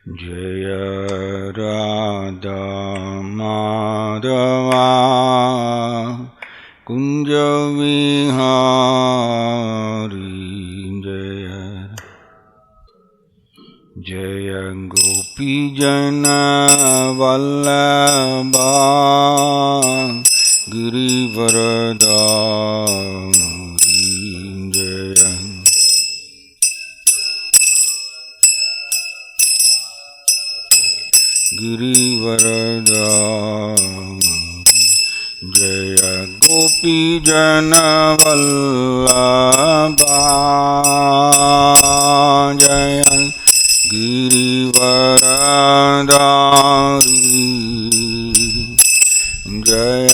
जय राधा माधवा कुंज विहारी जय जय गोपीजन वल्लभा गिरिवरदारी जय गिरिवरदारी जय गोपीजन वल्लभा जय गिरिवरदारी जय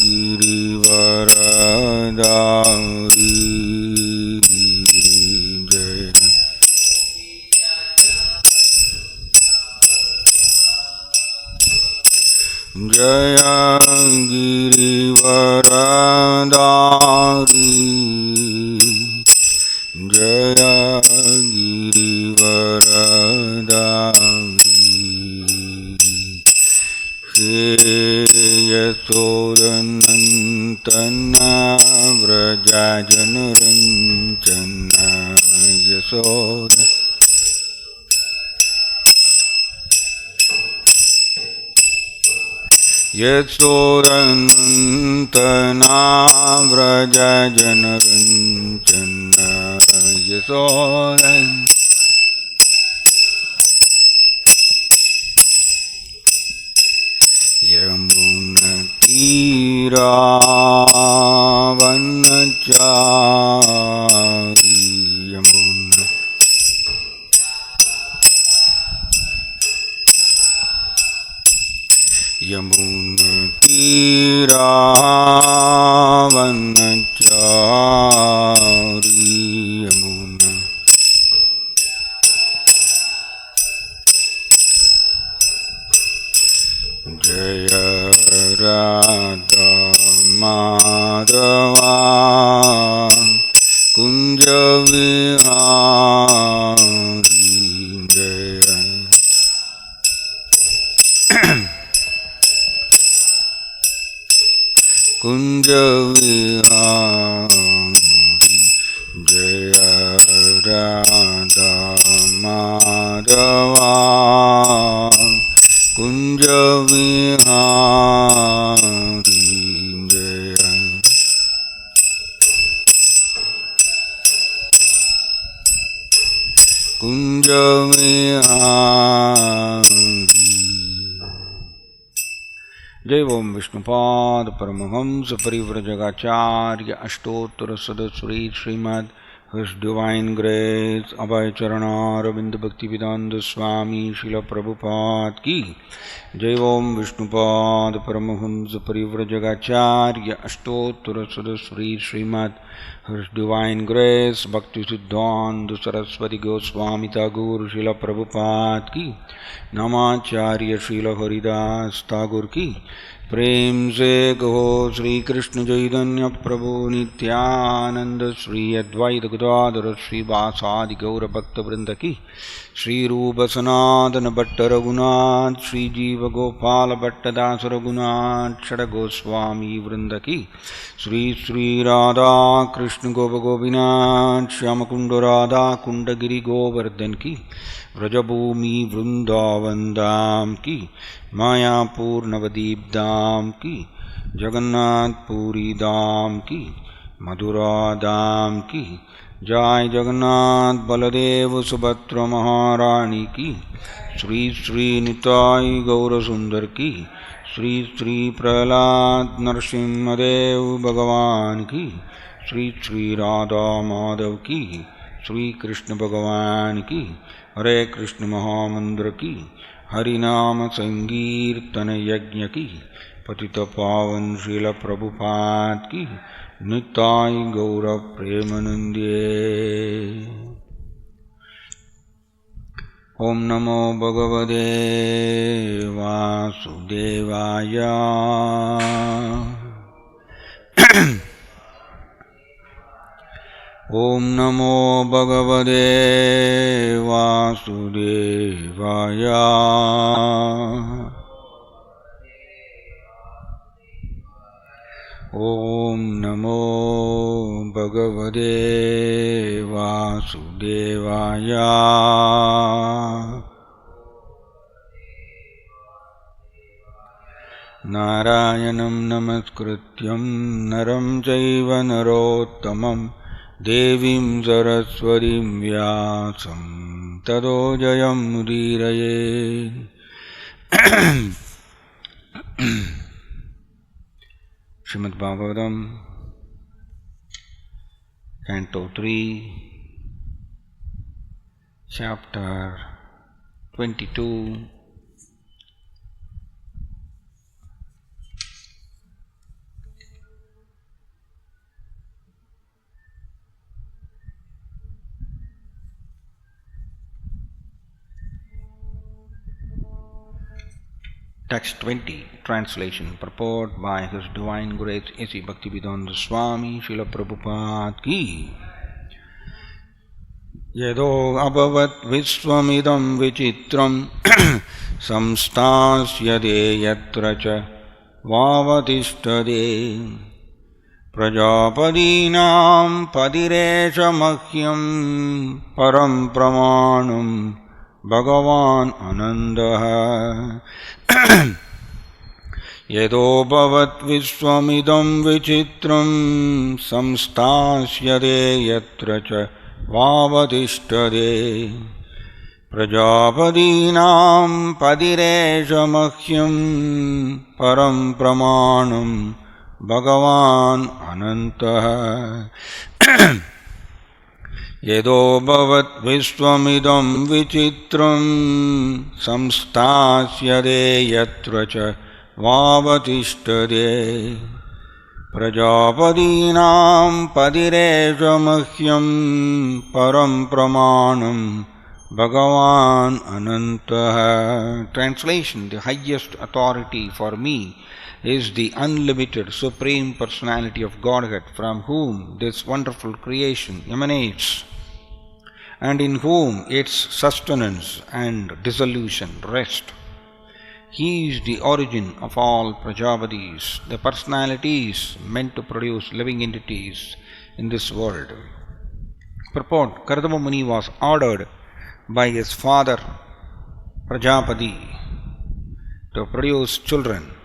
गिरिवरदारी जय गिरिवरदारी जय गिरिवरदारी हे यशोदनन्दन व्रजजनरञ्जन यशोद यशोदनन्दना व्रजजनरञ्जन यशोदन यमुनतीरावनचारी यमुनतीरावनचारी यमुना जय राधा माधवा कुंज विहारी जय कुंज विहारी जय राधा माधवा कुंज विहारी जय कुंज विहारी जय ओम Vishnupad Paramhans परिव्रजगाचार्य अष्टोत्तर सदस्वरी Shrimad His Divine Grace अभय चरणारविंद भक्ति वेदांत स्वामी शिल प्रभुपाद की जय ओम Vishnupad Paramhans परिव्रजगाचार्य अष्टोत्तर सदस्वरी Shrimad His Divine Grace भक्ति सिद्धांत सरस्वती गोस्वामी ठाकुर शिल प्रभुपाद की नमाचार्य शिल हरिदास ठाकुर की प्रेम से कहो श्री कृष्ण चैतन्य प्रभु नित्यानंद श्री अद्वैत गदाधर श्रीवासादि गौर भक्त वृंद की श्री रूप सनातन भट्ट रघुनाथ श्री जीव गोपाल भट्टदास रघुनाथ षड गोस्वामी वृंद की श्री श्री राधा कृष्ण गोप गोपीनाथ श्याम कुंड राधा कुंड गिरि गोवर्धन की व्रजभूमि वृंदावन धाम की मायापुर नवदीप धाम की जगन्नाथपुरी धाम की मथुरा धाम की जय जगन्नाथ बलदेव सुभद्र महारानी की श्री श्री निताई गौर सुंदर की श्री श्री प्रहलाद नरसिंहदेव भगवान की श्री श्री राधा माधव की श्री कृष्ण भगवान की हरे कृष्ण महामंत्र की हरिनाम संकीर्तन यज्ञ की पतित पावन श्रील प्रभुपाद की निताय गौर प्रेमानंदे। ओम नमो भगवते वासुदेवाय। Om Namo Bhagavate Vasudevaya. Om Namo Bhagavate Vasudevaya. Narayanam namaskrityam naram chaiva narottamam devim saraswatim vyasam tado jayam udiraye. Srimad Bhagavatam, Canto 3, Chapter 22, Text 20, Translation, Purport by His Divine Grace A.C. Bhaktivedanta Swami Srila Prabhupada Ki. Yado abhavat viswamidam vichitram samstasya yatra cha vavatistade prajapadinam padiresha mahyam param pramanam Bhagavan Anandaha. Yado bhavat viswamidam vichitram samstasyade yatra cha vavatistade prajapadinam padiresha mahyam param pramanam Bhagavan Anantaha. Yado bhavat viswamidam vichitram samstasyade yatra cha vavatistade prajapadinam padiresha mahyam param pramanam Bhagavan Anantaha. Translation: The highest authority for me is the unlimited Supreme Personality of Godhead, from whom this wonderful creation emanates, and in whom its sustenance and dissolution rest. He is the origin of all Prajapatis, the personalities meant to produce living entities in this world. Purport: Kardama Muni was ordered by his father Prajapati to produce children.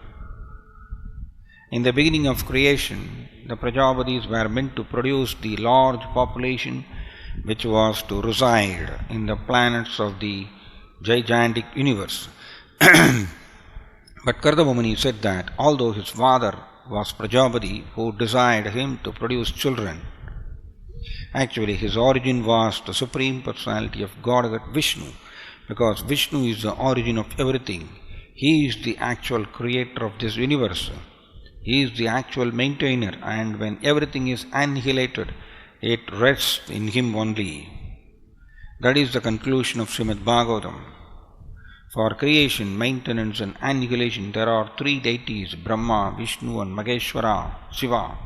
In the beginning of creation, the Prajapatis were meant to produce the large population which was to reside in the planets of the gigantic universe. But Kardama Muni said that although his father was Prajapati who desired him to produce children, actually his origin was the Supreme Personality of Godhead Vishnu, because Vishnu is the origin of everything. He is the actual creator of this universe. He is the actual maintainer, and when everything is annihilated, it rests in him only. That is the conclusion of Srimad Bhagavatam. For creation, maintenance and annihilation, there are three deities, Brahma, Vishnu and Maheshwara, Shiva.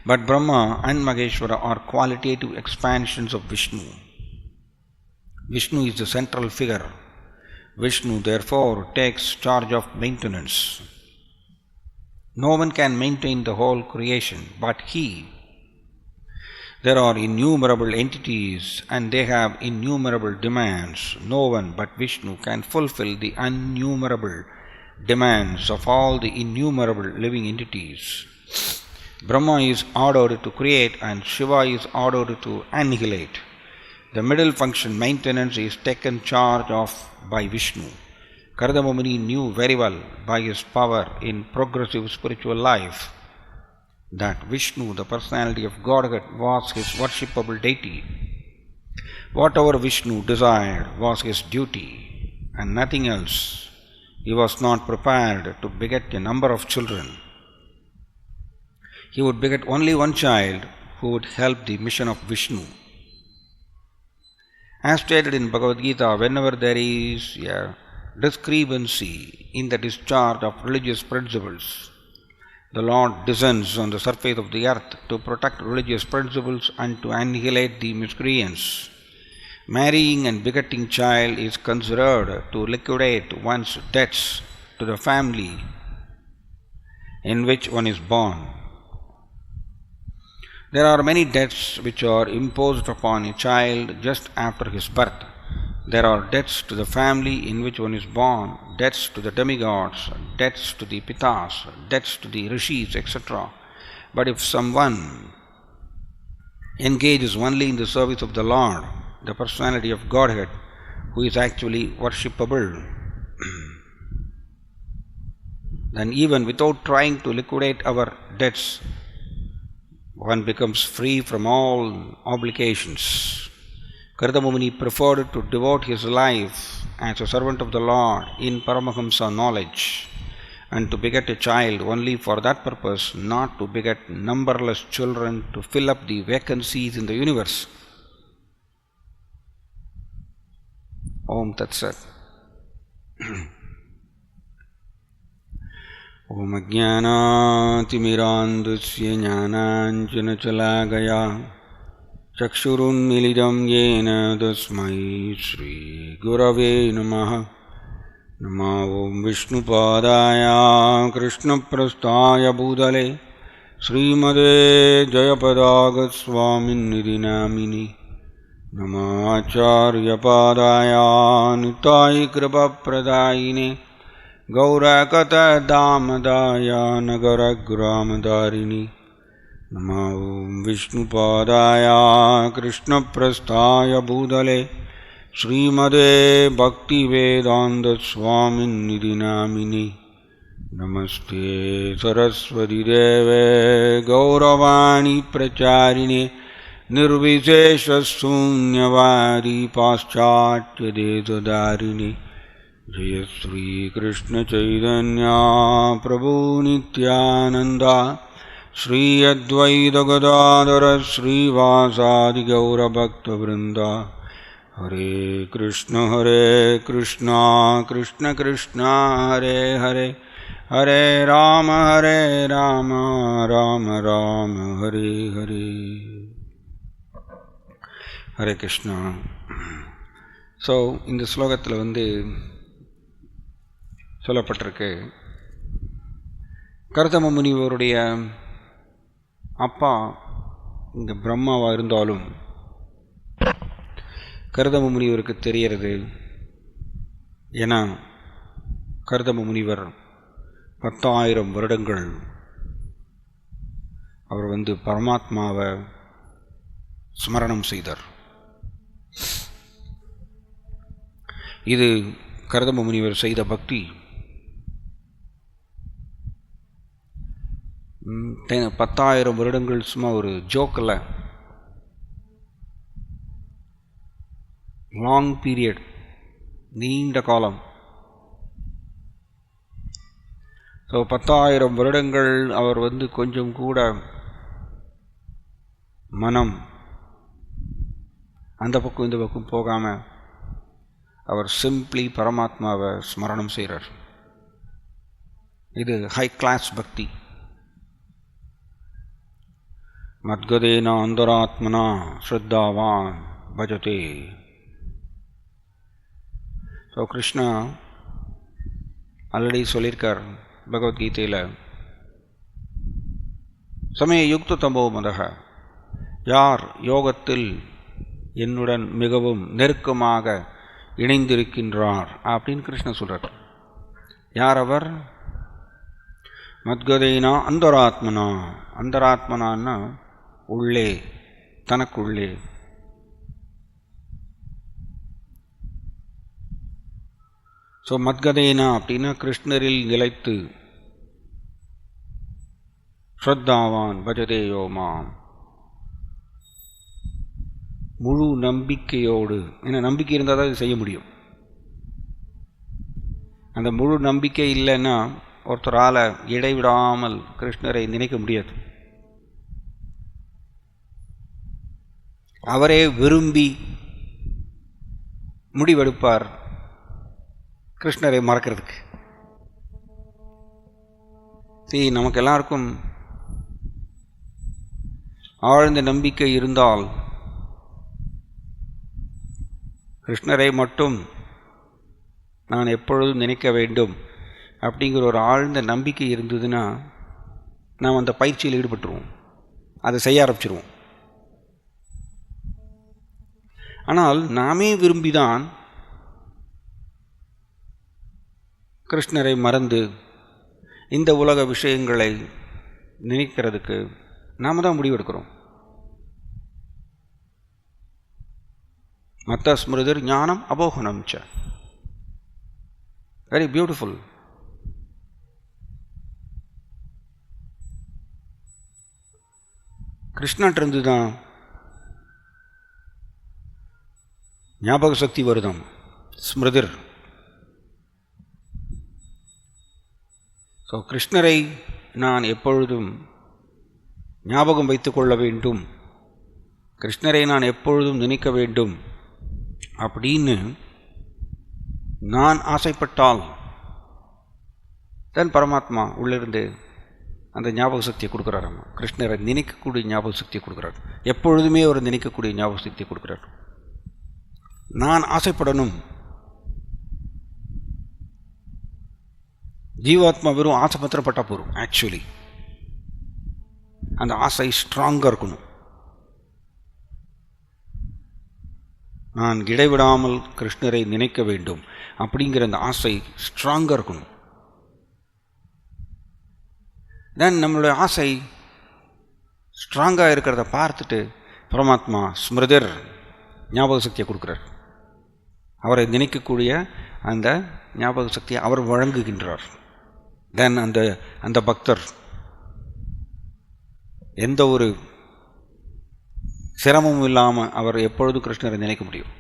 But Brahma and Maheshwara are qualitative expansions of Vishnu. Vishnu is the central figure. Vishnu therefore takes charge of maintenance. No one can maintain the whole creation but he. There are innumerable entities and they have innumerable demands. No one but Vishnu can fulfill the innumerable demands of all the innumerable living entities. Brahma is ordered to create and Shiva is ordered to annihilate. The middle function, maintenance, is taken charge of by Vishnu. Kardama Muni knew very well by his power in progressive spiritual life that Vishnu, the personality of Godhead, was his worshipable deity. Whatever Vishnu desired was his duty and nothing else. He was not prepared to beget a number of children. He would beget only one child who would help the mission of Vishnu. As stated in Bhagavad Gita, whenever there is a discrepancy in the discharge of religious principles, the Lord descends on the surface of the earth to protect religious principles and to annihilate the miscreants. Marrying and begetting child is considered to liquidate one's debts to the family in which one is born. There are many debts which are imposed upon a child just after his birth. There are debts to the family in which one is born, debts to the demigods, debts to the pitas, debts to the rishis, etc. But if someone engages only in the service of the Lord, the personality of Godhead, who is actually worshipable, then even without trying to liquidate our debts, one becomes free from all obligations. Kardama Muni preferred to devote his life as a servant of the Lord in Paramahamsa knowledge and to beget a child only for that purpose, not to beget numberless children to fill up the vacancies in the universe. Om Tat Sat. Om Ajnanaatimirandusya Jnananjanachalagaya Chakshurunmilidam Yena Tasmai Shri Gurave Namaha. Namo Om Vishnupadaya Krishnaprasthaya Bhudale Srimade Jayapadaga Swaminidhi Namini. Namo Acharya Padaya Nitai Kripapradayine Gaurakata Damadaya Nagaragramaдаrini. Namo Om Vishnupadaya Krishnaprasthaya Bhudale Srimade Bhaktivedanta Swaminidhi Namini. Namaste Saraswati Deve Gauravani Pracharine Nirvishesha Sunyavadi Paschatya Desadarine. Jaya Sri Krishna Chaitanya Prabhu Nityananda Sri Advaita Gadadhara Sri Vasadi Gaura Bhakta Vrinda. Hare Krishna Krishna Krishna Hare Hare, Hare Rama Rama Rama Hare Hare. Hare Krishna. So, இந்த ஸ்லோகத்தில் சொல்லப்பட்டிருக்கு, கர்தம முனிவருடைய அப்பா இங்கே பிரம்மாவாக இருந்தாலும் கர்தம முனிவருக்கு தெரியறது. ஏன்னா கர்தம முனிவர் 10,000 வருடங்கள் அவர் பரமாத்மாவை ஸ்மரணம் செய்தார். இது கர்தம முனிவர் செய்த பக்தி. 10,000 வருடங்கள் சும்மா ஒரு ஜோக்கில், லாங் பீரியட், நீண்ட காலம். ஸோ 10,000 வருடங்கள் அவர் கொஞ்சம் கூட மனம் அந்த பக்கம் இந்த பக்கம் போகாமல் அவர் சிம்பிளி பரமாத்மாவை ஸ்மரணம் செய்கிறார். இது ஹை கிளாஸ் பக்தி. மத்கதேனா அந்தராத்மனா ஸ்ரத்தாவான் பஜதே. ஸோ கிருஷ்ணா ஆல்ரெடி சொல்லியிருக்கார் பகவத்கீதையில், சமய யுக்த தம்போ மதக, யார் யோகத்தில் என்னுடன் மிகவும் நெருக்கமாக இணைந்திருக்கின்றார் அப்படின்னு கிருஷ்ணன் சொல்கிறார். யார் அவர்? மத்கதைனா அந்தராத்மனா. அந்தராத்மனான்னா உள்ளே, தனக்குள்ளே. ஸோ மத்கதைனா அப்படின்னா கிருஷ்ணரில் நிலைத்து, ஸ்ரத்தாவான் பஜதேயோ மாம், முழு நம்பிக்கையோடு. ஏன்னா நம்பிக்கை இருந்தால் தான் இது செய்ய முடியும். அந்த முழு நம்பிக்கை இல்லைன்னா ஒருத்தரால் இடைவிடாமல் கிருஷ்ணரை நினைக்க முடியாது. அவரே விரும்பி முடிவெடுப்பார் கிருஷ்ணரை மறக்கிறதுக்கு. நமக்கு எல்லாருக்கும் ஆழ்ந்த நம்பிக்கை இருந்தால், கிருஷ்ணரை மட்டும் நான் எப்பொழுதும் நினைக்க வேண்டும் அப்படிங்கிற ஒரு ஆழ்ந்த நம்பிக்கை இருந்ததுன்னா நாம் அந்த பயிற்சியில் ஈடுபட்டுருவோம், அதை செய்ய ஆரம்பிச்சிருவோம். ஆனால் நாமே விரும்பிதான் கிருஷ்ணரை மறந்து இந்த உலக விஷயங்களை நினைக்கிறதுக்கு நாம் தான் முடிவெடுக்கிறோம். மத்த ஸ்மிருதிர் ஞானம் அபோகனம் ச. Very beautiful. கிருஷ்ணன்ட்டு தான் ஞாபக சக்தி வருதம், ஸ்மிருதிர். ஸோ கிருஷ்ணரை நான் எப்பொழுதும் ஞாபகம் வைத்து கொள்ள வேண்டும், கிருஷ்ணரை நான் எப்பொழுதும் நினைக்க வேண்டும் அப்படின்னு நான் ஆசைப்பட்டால் தான் பரமாத்மா உள்ளிருந்து அந்த ஞாபக சக்தியை கொடுக்குறாராம்மா. கிருஷ்ணரை நினைக்கக்கூடிய ஞாபக சக்தியை கொடுக்குறார், எப்பொழுதுமே அவர் நினைக்கக்கூடிய ஞாபக சக்தியை கொடுக்குறார். நான் ஆசைப்படணும். ஜீவாத்மா வெறும் ஆசை பத்திரப்பட்டால் போகும். ஆக்சுவலி அந்த ஆசை ஸ்ட்ராங்காக இருக்கணும். நான் இடைவிடாமல் கிருஷ்ணரை நினைக்க வேண்டும் அப்படிங்கிற அந்த ஆசை ஸ்ட்ராங்காக இருக்கணும். தென் நம்மளுடைய ஆசை ஸ்ட்ராங்காக இருக்கிறத பார்த்துட்டு பரமாத்மா ஸ்மிருதிர் ஞாபக சக்தியை கொடுக்குறார். அவரை நினைக்கக்கூடிய அந்த ஞாபக சக்தியை அவர் வழங்குகின்றார். தென் அந்த பக்தர் எந்த ஒரு சிரமமும் இல்லாமல் அவர் எப்பொழுதும் கிருஷ்ணரை நினைக்க முடியும்.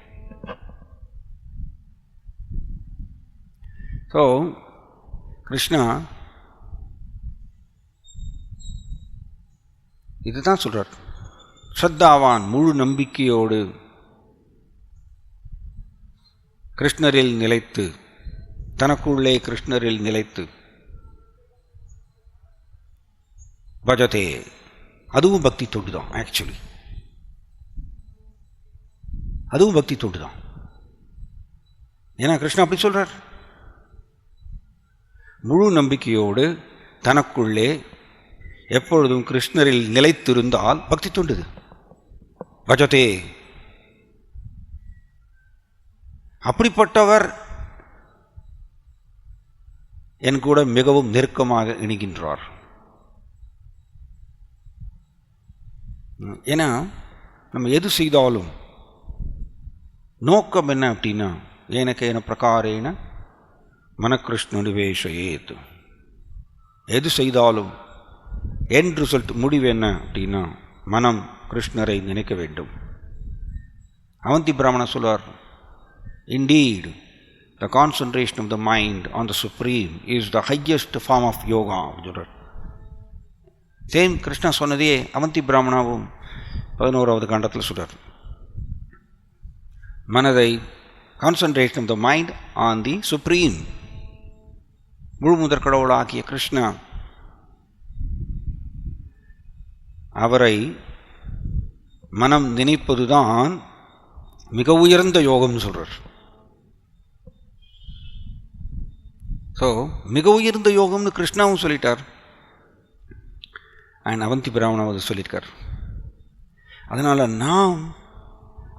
ஸோ கிருஷ்ணா இதுதான் சொல்றார். ஸ்ரத்தாவான் முழு நம்பிக்கையோடு கிருஷ்ணரில் நிலைத்து, தனக்குள்ளே கிருஷ்ணரில் நிலைத்து பஜதே, அதுவும் பக்தி தொண்டு தான். ஆக்சுவலி அதுவும் பக்தி தொண்டு தான். ஏன்னா கிருஷ்ணா அப்படி சொல்றார், முழு நம்பிக்கையோடு தனக்குள்ளே எப்பொழுதும் கிருஷ்ணரில் நிலைத்திருந்தால் பக்தி தொண்டுது. பஜதே, அப்படிப்பட்டவர் என் கூட மிகவும் நெருக்கமாக இணைகின்றார். ஏன்னா நம்ம எது செய்தாலும் நோக்கம் என்ன அப்படின்னா, எனக்கு என்ன பிரகாரேன மனகிருஷ்ண நிவேஷயேத். எது செய்தாலும் என் ரிசல்ட், முடிவு என்ன அப்படின்னா மனம் கிருஷ்ணரை நினைக்க வேண்டும். அவந்தி பிராமணர் சொல்வார், indeed the concentration of the mind on the supreme is the highest form of yoga. Same Krishna சொன்னதே அவந்தி பிராமணாவும் 11வது காண்டத்தில் சொல்றார். மனதை concentration of the mind on the supreme, முழு முதற் கடவுளாகிய கிருஷ்ணா, அவரை மனம் நினைப்பதுதான் மிக உயர்ந்த யோகம்னு சொல்றார். ஸோ மிக உயர்ந்த யோகம்னு கிருஷ்ணாவும் சொல்லிட்டார், அண்ட் அவந்தி பிராமணாவது சொல்லியிருக்கார். அதனால் நாம்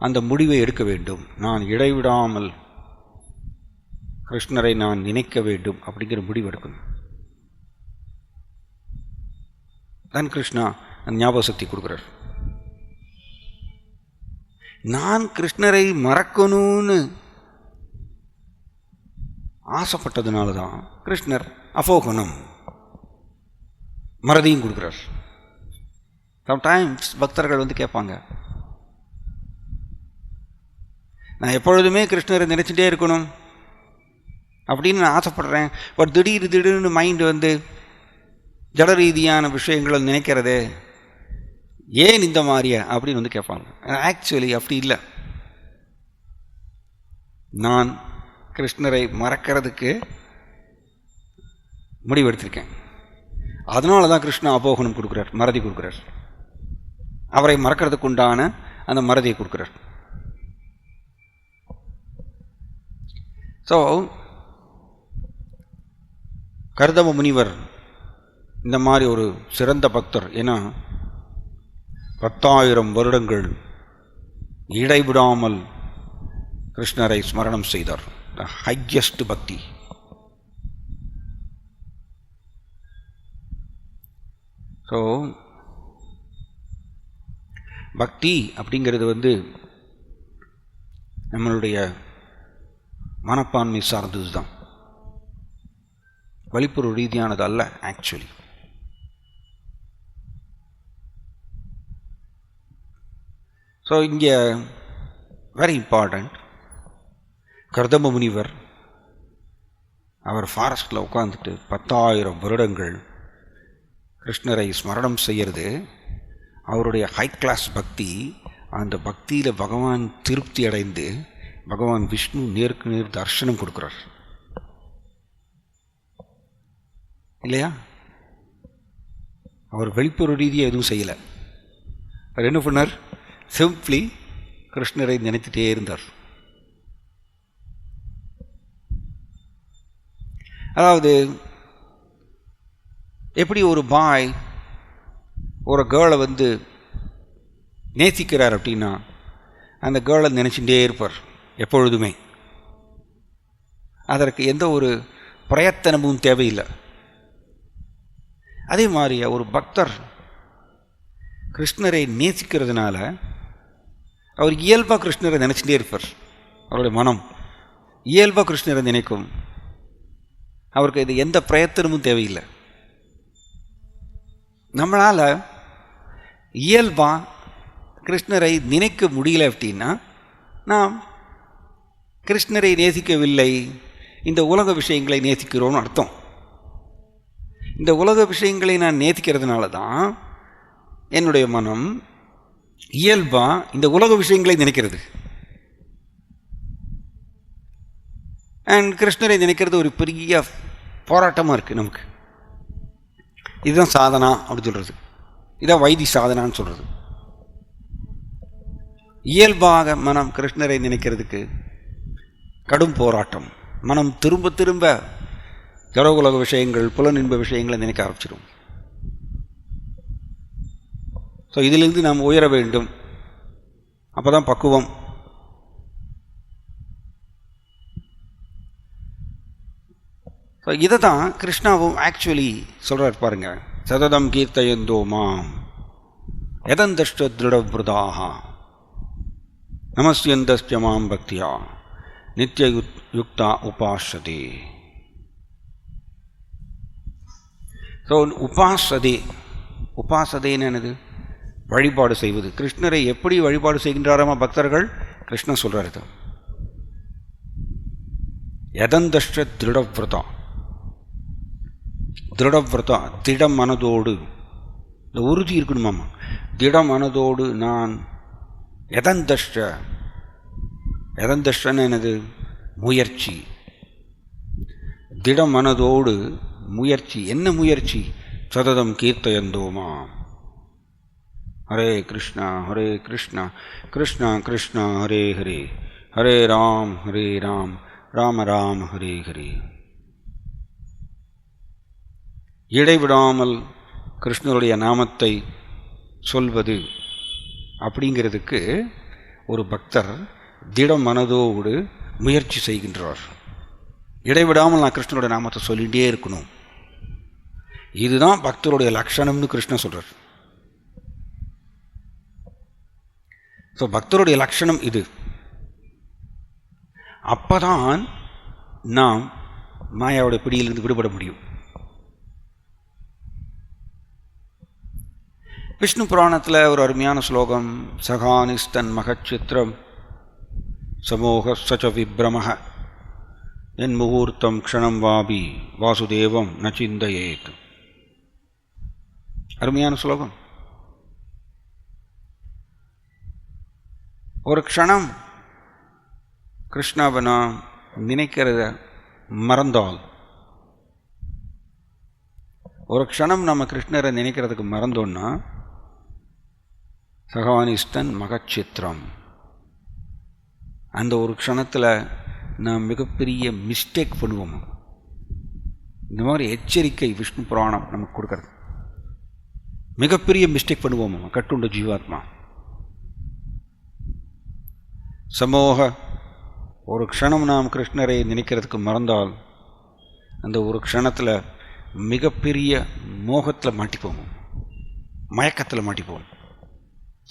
அந்த முடிவை எடுக்க வேண்டும். நான் இடைவிடாமல் கிருஷ்ணரை நான் நினைக்க வேண்டும் அப்படிங்கிற முடிவு எடுக்கணும். தான் கிருஷ்ணா அந்த ஞாபக சக்தி கொடுக்குறார். நான் கிருஷ்ணரை மறக்கணும்னு ஆசைப்பட்டதுனால தான் கிருஷ்ணர் அபோகனம் மறதியும் கொடுக்குறார். சம்டைம்ஸ் பக்தர்கள் வந்து கேட்பாங்க, நான் எப்பொழுதுமே கிருஷ்ணரை நினைச்சிட்டே இருக்கணும் அப்படின்னு நான் ஆசைப்படுறேன், பட் திடீர்னு மைண்டு வந்து ஜட ரீதியான விஷயங்களை நினைக்கிறதே, ஏன் இந்த மாதிரியா அப்படின்னு வந்து கேட்பாங்க. ஆக்சுவலி அப்படி இல்லை. நான் கிருஷ்ணரை மறக்கிறதுக்கு முடிவெடுத்திருக்கேன். அதனால தான் கிருஷ்ணா அபோகனம் கொடுக்குறார், மறதி கொடுக்குறார். அவரை மறக்கிறதுக்கு உண்டான அந்த மறதியை கொடுக்குறார். ஸோ கர்தம முனிவர் இந்த மாதிரி ஒரு சிறந்த பக்தர். ஏன்னா 10,000 வருடங்கள் இடைவிடாமல் கிருஷ்ணரை ஸ்மரணம் செய்தார். த ஹையஸ்ட் பக்தி. ஸோ பக்தி அப்படிங்கிறது நம்மளுடைய மனப்பான்மை சார்ந்தது தான், வெளிப்புற ரீதியானது அல்ல. ஆக்சுவலி ஸோ இங்கே வெரி இம்பார்ட்டண்ட், கர்தம முனிவர் அவர் ஃபாரஸ்டில் உட்காந்துட்டு 10,000 வருடங்கள் கிருஷ்ணரை ஸ்மரணம் செய்கிறது அவருடைய ஹை கிளாஸ் பக்தி. அந்த பக்தியில் பகவான் திருப்தி அடைந்து பகவான் விஷ்ணு நேருக்கு நேர் தர்சனம் கொடுக்குறார் இல்லையா? அவர் வெளிப்புற ரீதியாக எதுவும் செய்யலை. அவர் என்ன பண்ணார்? சிம்பிளி கிருஷ்ணரை நினைத்துட்டே இருந்தார். அதாவது எப்படி ஒரு பாய் ஒரு கேர்ளை நேசிக்கிறார் அப்படின்னா அந்த கேர்ளை நினச்சிட்டே இருப்பார் எப்பொழுதுமே. அதற்கு எந்த ஒரு பிரயத்தனமும் தேவையில்லை. அதே மாதிரி ஒரு பக்தர் கிருஷ்ணரை நேசிக்கிறதுனால அவர் இயல்பாக கிருஷ்ணரை நினச்சிட்டே இருப்பார். அவருடைய மனம் இயல்பாக கிருஷ்ணரை நினைக்கும். அவருக்கு இது எந்த பிரயத்தனமும் தேவையில்லை. நம்மளால் இயல்பாக கிருஷ்ணரை நினைக்க முடியல அப்படின்னா நாம் கிருஷ்ணரை நேசிக்கவில்லை, இந்த உலக விஷயங்களை நேசிக்கிறோம்னு அர்த்தம். இந்த உலக விஷயங்களை நான் நேசிக்கிறதுனால தான் என்னுடைய மனம் இயல்பாக இந்த உலக விஷயங்களை நினைக்கிறது. அண்ட் கிருஷ்ணரை நினைக்கிறது ஒரு பெரிய போராட்டமாக இருக்குது நமக்கு. இதுதான் சாதனா அப்படின்னு சொல்கிறது, இதான் வைதி சாதனான்னு சொல்கிறது. இயல்பாக மனம் கிருஷ்ணரை நினைக்கிறதுக்கு கடும் போராட்டம். மனம் திரும்ப திரும்ப ஜடோகுலக விஷயங்கள், புலனின்ப விஷயங்களை நினைக்க ஆரம்பிச்சிடும். ஸோ இதிலிருந்து நாம் உயர வேண்டும். அப்போ தான் பக்குவம். ஸோ இதை தான் கிருஷ்ணாவும் ஆக்சுவலி சொல்கிறார் பாருங்க. சததம் கீர்த்தயந்தோ மாம் யதந்தஷ்ட திருடவிரதாக நமஸ்யந்தஸ்ய மாம் பக்தியா நித்திய யுக்தா உபாசதே. ஸோ உபாசதே, உபாசதேன்னு என்னது? வழிபாடு செய்வது. கிருஷ்ணரை எப்படி வழிபாடு செய்கின்றாரமா பக்தர்கள்? கிருஷ்ணன் சொல்கிறார் யதந்தஷ்ட திருடவிரதா. திருடவிரதா திட மனதோடு, இந்த உறுதி இருக்கணுமாம்மா. திட மனதோடு நான் யதந்தஷ்ட, யதந்தஷ்டன்னு என்னது? முயற்சி. திட மனதோடு முயற்சி. என்ன முயற்சி? சததம் கீர்த்தயந்தோமா ஹரே கிருஷ்ணா ஹரே கிருஷ்ணா கிருஷ்ணா கிருஷ்ணா ஹரே ஹரே ஹரே ராம் ராம ராம ஹரே ஹரே. இடைவிடாமல் கிருஷ்ணருடைய நாமத்தை சொல்வது அப்படிங்கிறதுக்கு ஒரு பக்தர் திட மனதோடு முயற்சி செய்கின்றார். இடைவிடாமல் நான் கிருஷ்ணருடைய நாமத்தை சொல்லிகிட்டே இருக்கணும். இதுதான் பக்தருடைய லட்சணம்னு கிருஷ்ணன் சொல்கிறார். ஸோ பக்தருடைய லட்சணம் இது. அப்போதான் நாம் மாயாவுடைய பிடியிலிருந்து விடுபட முடியும். விஷ்ணு புராணத்தில் ஒரு அருமையான ஸ்லோகம், சகானிஸ்தன் மகச்சித்திரம் சமோக சச்ச விப்ரமஹ என் முகூர்த்தம் க்ஷணம் வாபி வாசுதேவம் ந சிந்தையேத். அருமையான ஸ்லோகம். ஒரு க்ஷணம் கிருஷ்ணாவை நான் நினைக்கிறத மறந்தால், ஒரு க்ஷணம் நம்ம கிருஷ்ணரை நினைக்கிறதுக்கு மறந்தோன்னா சகவானிஷ்டன் மகச்சித்திரம். அந்த ஒரு க்ஷணத்தில் நாம் மிகப்பெரிய மிஸ்டேக் பண்ணுவோம். இந்த மாதிரி எச்சரிக்கை விஷ்ணு புராணம் நமக்கு கொடுக்கறது. மிகப்பெரிய மிஸ்டேக் பண்ணுவோம் கட்டுண்ட ஜீவாத்மா. சமோக ஒரு க்ஷணம் நாம் கிருஷ்ணரை நினைக்கிறதுக்கு மறந்தால் அந்த ஒரு க்ஷணத்தில் மிகப்பெரிய மோகத்தில் மாட்டிப்போம், மயக்கத்தில் மாட்டிப்போம்.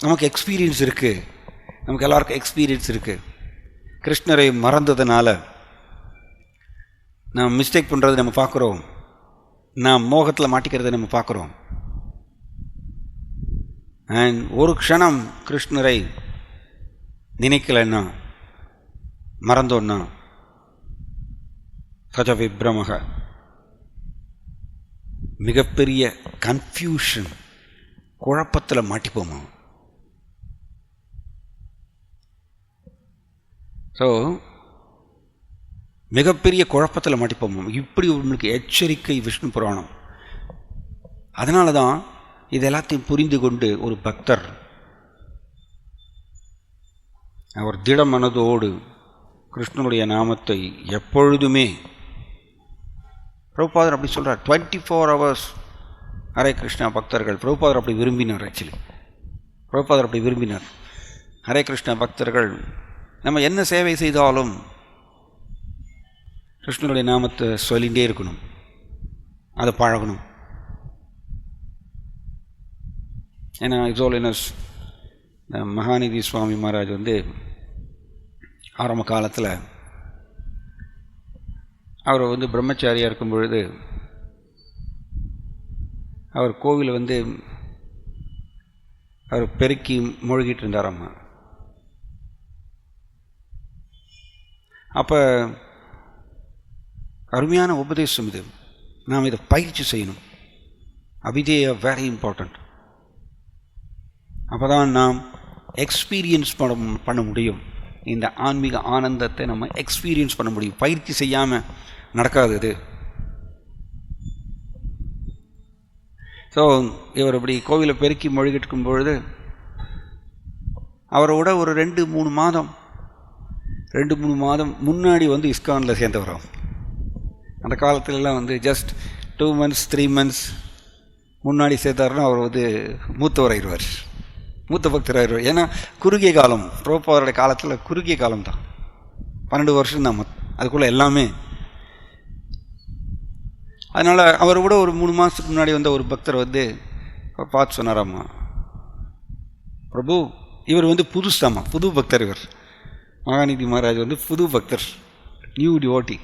நமக்கு எக்ஸ்பீரியன்ஸ் இருக்குது, நமக்கு எல்லாருக்கும் எக்ஸ்பீரியன்ஸ் இருக்குது. கிருஷ்ணரை மறந்ததுனால நாம் மிஸ்டேக் பண்ணுறது நம்ம பார்க்குறோம், நாம் மோகத்தில் மாட்டிக்கிறத நம்ம பார்க்குறோம். அண்ட் ஒரு க்ஷணம் கிருஷ்ணரை நினைக்கலைன்னா, மறந்தோன்னா சஜ விப்ரமக, மிகப்பெரிய கன்ஃபியூஷன், குழப்பத்தில் மாட்டிப்போமா. ஸோ மிகப்பெரிய குழப்பத்தில் மாட்டிப்போமா. இப்படி உங்களுக்கு எச்சரிக்கை விஷ்ணு புராணம். அதனால தான் இது எல்லாத்தையும் புரிந்து கொண்டு ஒரு பக்தர் அவர் திட மனதோடு கிருஷ்ணனுடைய நாமத்தை எப்பொழுதுமே, பிரபுபாதர் அப்படி சொல்கிறார், 24 hours ஹரே கிருஷ்ணா பக்தர்கள். பிரபுபாதர் அப்படி விரும்பினார். ஆக்சுவலி பிரபுபாதர் அப்படி விரும்பினார். ஹரே கிருஷ்ணா பக்தர்கள் நம்ம என்ன சேவை செய்தாலும் கிருஷ்ணனுடைய நாமத்தை சொல்லிகிட்டே இருக்கணும், அதை பழகணும். ஏன்னா இசோலினஸ் மகாநிதி சுவாமி மகாராஜ் ஆரம்ப காலத்தில் அவர் பிரம்மச்சாரியாக இருக்கும் பொழுது அவர் கோவில் அவர் பெருக்கி மூழ்கிட்டு இருந்தாராம்மா. அப்போ அருமையான உபதேசம் இது. நாம் இதை பயிற்சி செய்யணும். அபிதேய வெரி இம்பார்ட்டண்ட். அப்போ தான் நாம் எக்ஸ்பீரியன்ஸ் பண்ண முடியும். இந்த ஆன்மீக ஆனந்தத்தை நம்ம எக்ஸ்பீரியன்ஸ் பண்ண முடியும். பயிற்சி செய்யாமல் நடக்காது இது. ஸோ இவர் இப்படி கோவிலை பெருக்கி மொழிகிட்டு இருக்கும் பொழுது அவரோட ஒரு 2-3 மாதம் முன்னாடி இஸ்கானில் சேர்ந்தவரும். அந்த காலத்துலலாம் ஜஸ்ட் 2 months 3 months முன்னாடி சேர்த்தாருன்னா அவர் மூத்தவராகிடுவார், மூத்த பக்தராகிடுவார். ஏன்னா குறுகிய காலம், பிரபுபாதருடைய காலத்தில் குறுகிய காலம் தான், 12 வருஷம் தான். அதுக்குள்ளே எல்லாமே. அதனால் அவர் கூட ஒரு 3 மாதத்துக்கு முன்னாடி ஒரு பக்தர் பார்த்து சொன்னாராம்மா, பிரபு இவர் புதுசாமா, புது பக்தர். இவர் மகாநிதி மகாராஜ் புது பக்தர், நியூ டிவோட்டி.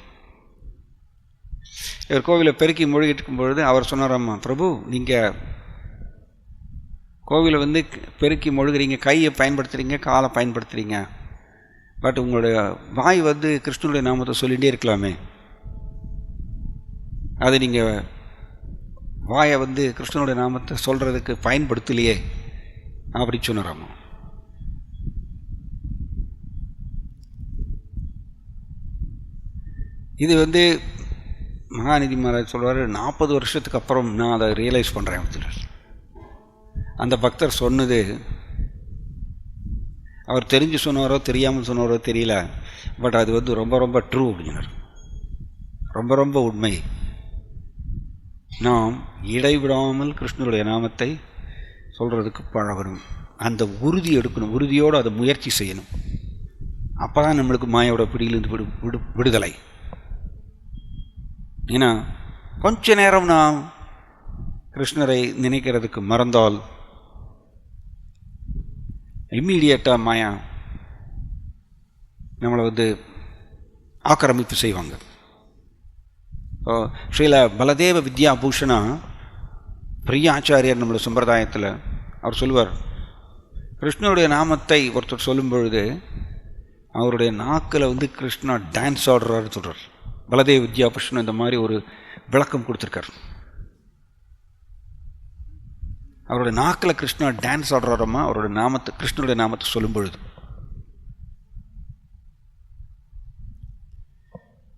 இவர் கோவிலை பெருக்கி மொழிகிட்டு இருக்கும் பொழுது அவர் சொன்னாராம்மா, பிரபு நீங்கள் கோவிலை பெருக்கி மொழுகிறீங்க, கையை பயன்படுத்துகிறீங்க, காலை பயன்படுத்துகிறீங்க, பட் உங்களுடைய வாய் கிருஷ்ணனுடைய நாமத்தை சொல்லிகிட்டே இருக்கலாமே, அது நீங்கள் வாயை கிருஷ்ணனுடைய நாமத்தை சொல்கிறதுக்கு பயன்படுத்தலையே அப்படி சொன்னாராம்மா. இது மகாநிதி மகாராஜ் சொல்வார், 40 வருஷத்துக்கு அப்புறம் நான் அதை ரியலைஸ் பண்ணுறேன் அப்படின்னு. அந்த பக்தர் சொன்னது அவர் தெரிஞ்சு சொன்னாரோ தெரியாமல் சொன்னாரோ தெரியல, பட் அது ரொம்ப ரொம்ப ட்ரூ அப்படின்னார். ரொம்ப ரொம்ப உண்மை. நாம் இடைவிடாமல் கிருஷ்ணனுடைய நாமத்தை சொல்கிறதுக்கு பழகணும், அந்த உறுதி எடுக்கணும், உறுதியோடு அதை முயற்சி செய்யணும். அப்போ தான் நம்மளுக்கு மாயோட பிடியிலிருந்து விடுதலை. ஏன்னா கொஞ்ச நேரம் நாம் கிருஷ்ணரை நினைக்கிறதுக்கு மறந்தால் இம்மீடியட்டாக மாயா நம்மளை ஆக்கிரமிப்பு செய்வாங்க. ஸ்ரீல பலதேவ வித்யாபூஷணா பிரியாச்சாரியர் நம்மளோட சம்பிரதாயத்தில் அவர் சொல்லுவார், கிருஷ்ணனுடைய நாமத்தை ஒருத்தர் சொல்லும் பொழுது அவருடைய நாக்கில் கிருஷ்ணா டான்ஸ் ஆடுறாரு சொல்கிறார். பலதேவ வித்யாபூஷணன் இந்த மாதிரி ஒரு விளக்கம் கொடுத்துருக்கார். அவருடைய நாக்கில் கிருஷ்ணா டான்ஸ் ஆடுறாரம்மா அவருடைய நாமத்தை, கிருஷ்ணனுடைய நாமத்தை சொல்லும் பொழுது.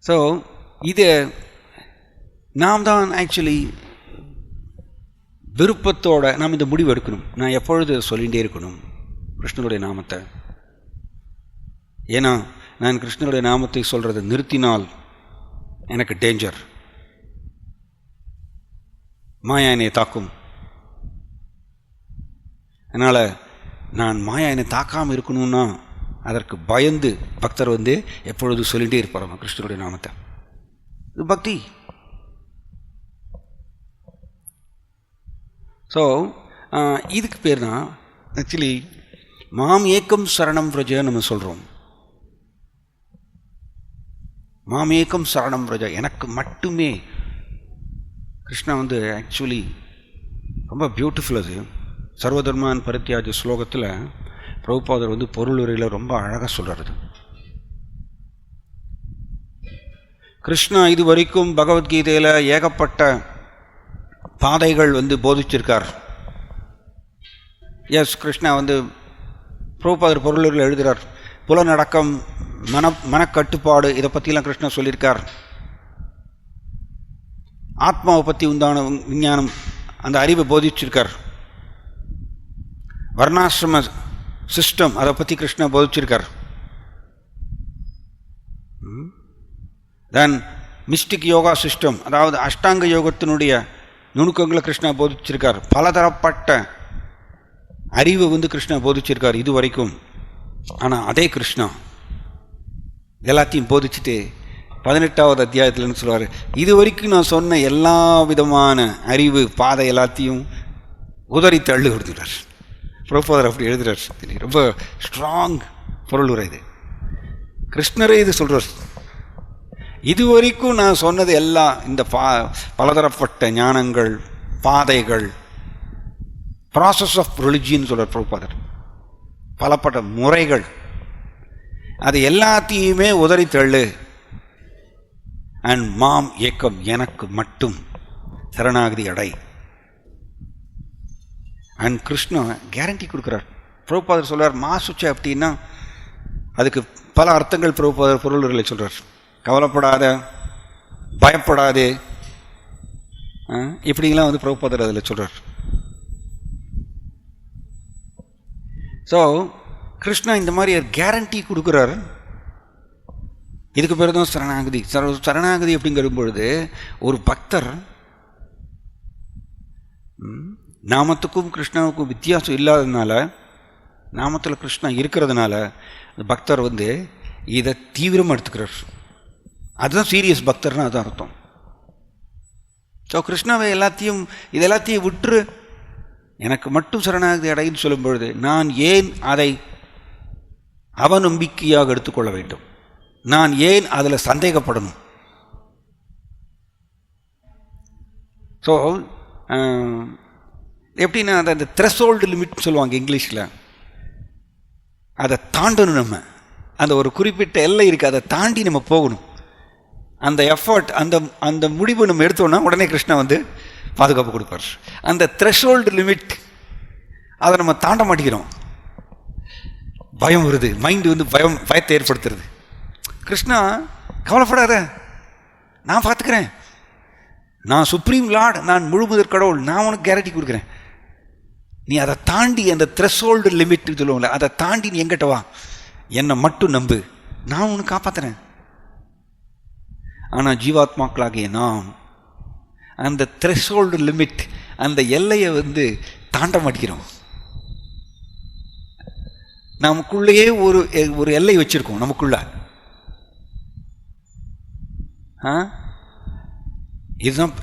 ஸோ இது நாம் தான் ஆக்சுவலி விருப்பத்தோடு நாம் இந்த முடிவு எடுக்கணும். நான் எப்பொழுது சொல்லிகிட்டே இருக்கணும் கிருஷ்ணனுடைய நாமத்தை. ஏன்னா நான் கிருஷ்ணனுடைய நாமத்தை சொல்கிறத நிறுத்தினால் எனக்கு டேஞ்சர், மாயா என்னை தாக்கும். அதனால் நான் மாயா என்னை தாக்காமல் இருக்கணும்னா அதற்கு பயந்து பக்தர் எப்பொழுது சொல்லிகிட்டே இருப்பார் கிருஷ்ணனுடைய நாமத்தை. இது பக்தி. ஸோ இதுக்கு பேர் தான் ஆக்சுவலி மாம் ஏக்கம் சரணம் பிரஜ நம்ம சொல்கிறோம். மாம் ஏக்கம் சரணம் பிரஜ, எனக்கு மட்டுமே. கிருஷ்ணா ஆக்சுவலி ரொம்ப பியூட்டிஃபுல். அது சர்வதர்மான் பரித்யாஜ ஸ்லோகத்தில் பிரபுபாதர் பொருளுரையில் ரொம்ப அழகாக சொல்கிறது. கிருஷ்ணா இது வரைக்கும் பகவத்கீதையில் ஏகப்பட்ட பாதைகள் போதிச்சிருக்கார். எஸ், கிருஷ்ணா பிரபுபாதர் பொருளுரையில் எழுதுகிறார். புலனடக்கம், மனக்கட்டுப்பாடு, இதை பற்றிலாம் கிருஷ்ணா சொல்லியிருக்கார். ஆத்மாவை பற்றி உண்டான விஞ்ஞானம், அந்த அறிவை போதிச்சிருக்கார். வர்ணாசிரம சிஸ்டம், அதை பற்றி கிருஷ்ணா போதிச்சிருக்கார். தென் மிஸ்டிக் யோகா சிஸ்டம், அதாவது அஷ்டாங்க யோகத்தினுடைய நுணுக்கங்களை கிருஷ்ணா போதிச்சிருக்கார். பலதரப்பட்ட அறிவு கிருஷ்ணா போதிச்சிருக்கார் இது வரைக்கும். ஆனால் அதே கிருஷ்ணா எல்லாத்தையும் போதிச்சுட்டு 18வது அத்தியாயத்தில்னு சொல்லுவார், இது வரைக்கும் நான் சொன்ன எல்லா விதமான அறிவு பாதை எல்லாத்தையும் உதறி தள்ளி கொடுத்துட்டார். பிரபுபாதர் அப்படி எழுதுகிறார். ரொம்ப ஸ்ட்ராங் பொருள் உரை இது. கிருஷ்ணரே இது சொல்கிறார், இது வரைக்கும் நான் சொன்னது எல்லாம் இந்த பலதரப்பட்ட ஞானங்கள், பாதைகள், ப்ராசஸ் ஆஃப் ரிலிஜியன் சொல்கிறார் பிரபுபாதர், பலப்பட்ட முறைகள், அது எல்லாத்தையுமே உதறி தள்ளு. அண்ட் மாம் ஏக்கம், எனக்கு மட்டும் சரணாகதி அடை. அண்ட் கிருஷ்ணா கேரண்டி கொடுக்குறார். பிரபுபாதர் சொல்கிறார், மாசுச்ச அப்படின்னா அதுக்கு பல அர்த்தங்கள் பிரபுபாதர் பொருள்களை சொல்கிறார். கவலைப்படாத, பயப்படாதே, இப்படிங்களாம் பிரபுபாதர் அதில் சொல்கிறார். ஸோ கிருஷ்ணா இந்த மாதிரி கேரண்டி கொடுக்குறாரு. இதுக்கு பேர் தான் சரணாகதி. சரணாகதி அப்படிங்கிற பொழுது ஒரு பக்தர் நாமத்துக்கும் கிருஷ்ணாவுக்கும் வித்தியாசம் இல்லாததுனால, நாமத்தில் கிருஷ்ணா இருக்கிறதுனால பக்தர் இதை தீவிரமாக எடுத்துக்கிறார். அதுதான் சீரியஸ் பக்தர்னு அதுதான் அர்த்தம். ஸோ கிருஷ்ணாவை இதெல்லாத்தையும் விட்டுரு, எனக்கு மட்டும் சரணாகதி அடைன்னு சொல்லும் பொழுது நான் ஏன் அதை அவநம்பிக்கையாக எடுத்துக்கொள்ள வேண்டும்? நான் ஏன் அதில் சந்தேகப்படணும்? ஸோ எப்படின்னா அந்த த்ரெஷோல்டு லிமிட் சொல்லுவாங்க இங்கிலீஷில், அதை தாண்டணும். நம்ம அந்த ஒரு குறிப்பிட்ட எல்லை இருக்குது, அதை தாண்டி நம்ம போகணும். அந்த எஃபர்ட், அந்த முடிவு நம்ம எடுத்தோன்னா உடனே கிருஷ்ணா பாதுகாப்பு கொடுப்பார். அந்த த்ரெஷோல்டு லிமிட், அதை நம்ம தாண்ட மாட்டேங்கிறோம். பயம் வருது, மைண்டு பயத்தை ஏற்படுத்துறது. கிருஷ்ணா கவலைப்படாத, நான் பார்த்துக்கிறேன், நான் சுப்ரீம் லார்ட், நான் முழுமுதற் கடவுள், நான் உனக்கு கேரண்டி கொடுக்குறேன். நீ அதை தாண்டி அந்த த்ரெஷோல்டு லிமிட் சொல்லுவோம்ல, அதை தாண்டி நீ எங்கிட்ட வா, என்னை மட்டும் நம்பு, நான் உனக்கு காப்பாற்றுறேன். ஆனால் ஜீவாத்மாக்களாகிய நாம் அந்த த்ரெஷோல்டு லிமிட், அந்த எல்லையை தாண்ட மாட்டேங்கிறோம். நமக்குள்ளேயே ஒரு எல்லை வச்சிருக்கோம் நமக்குள்ள.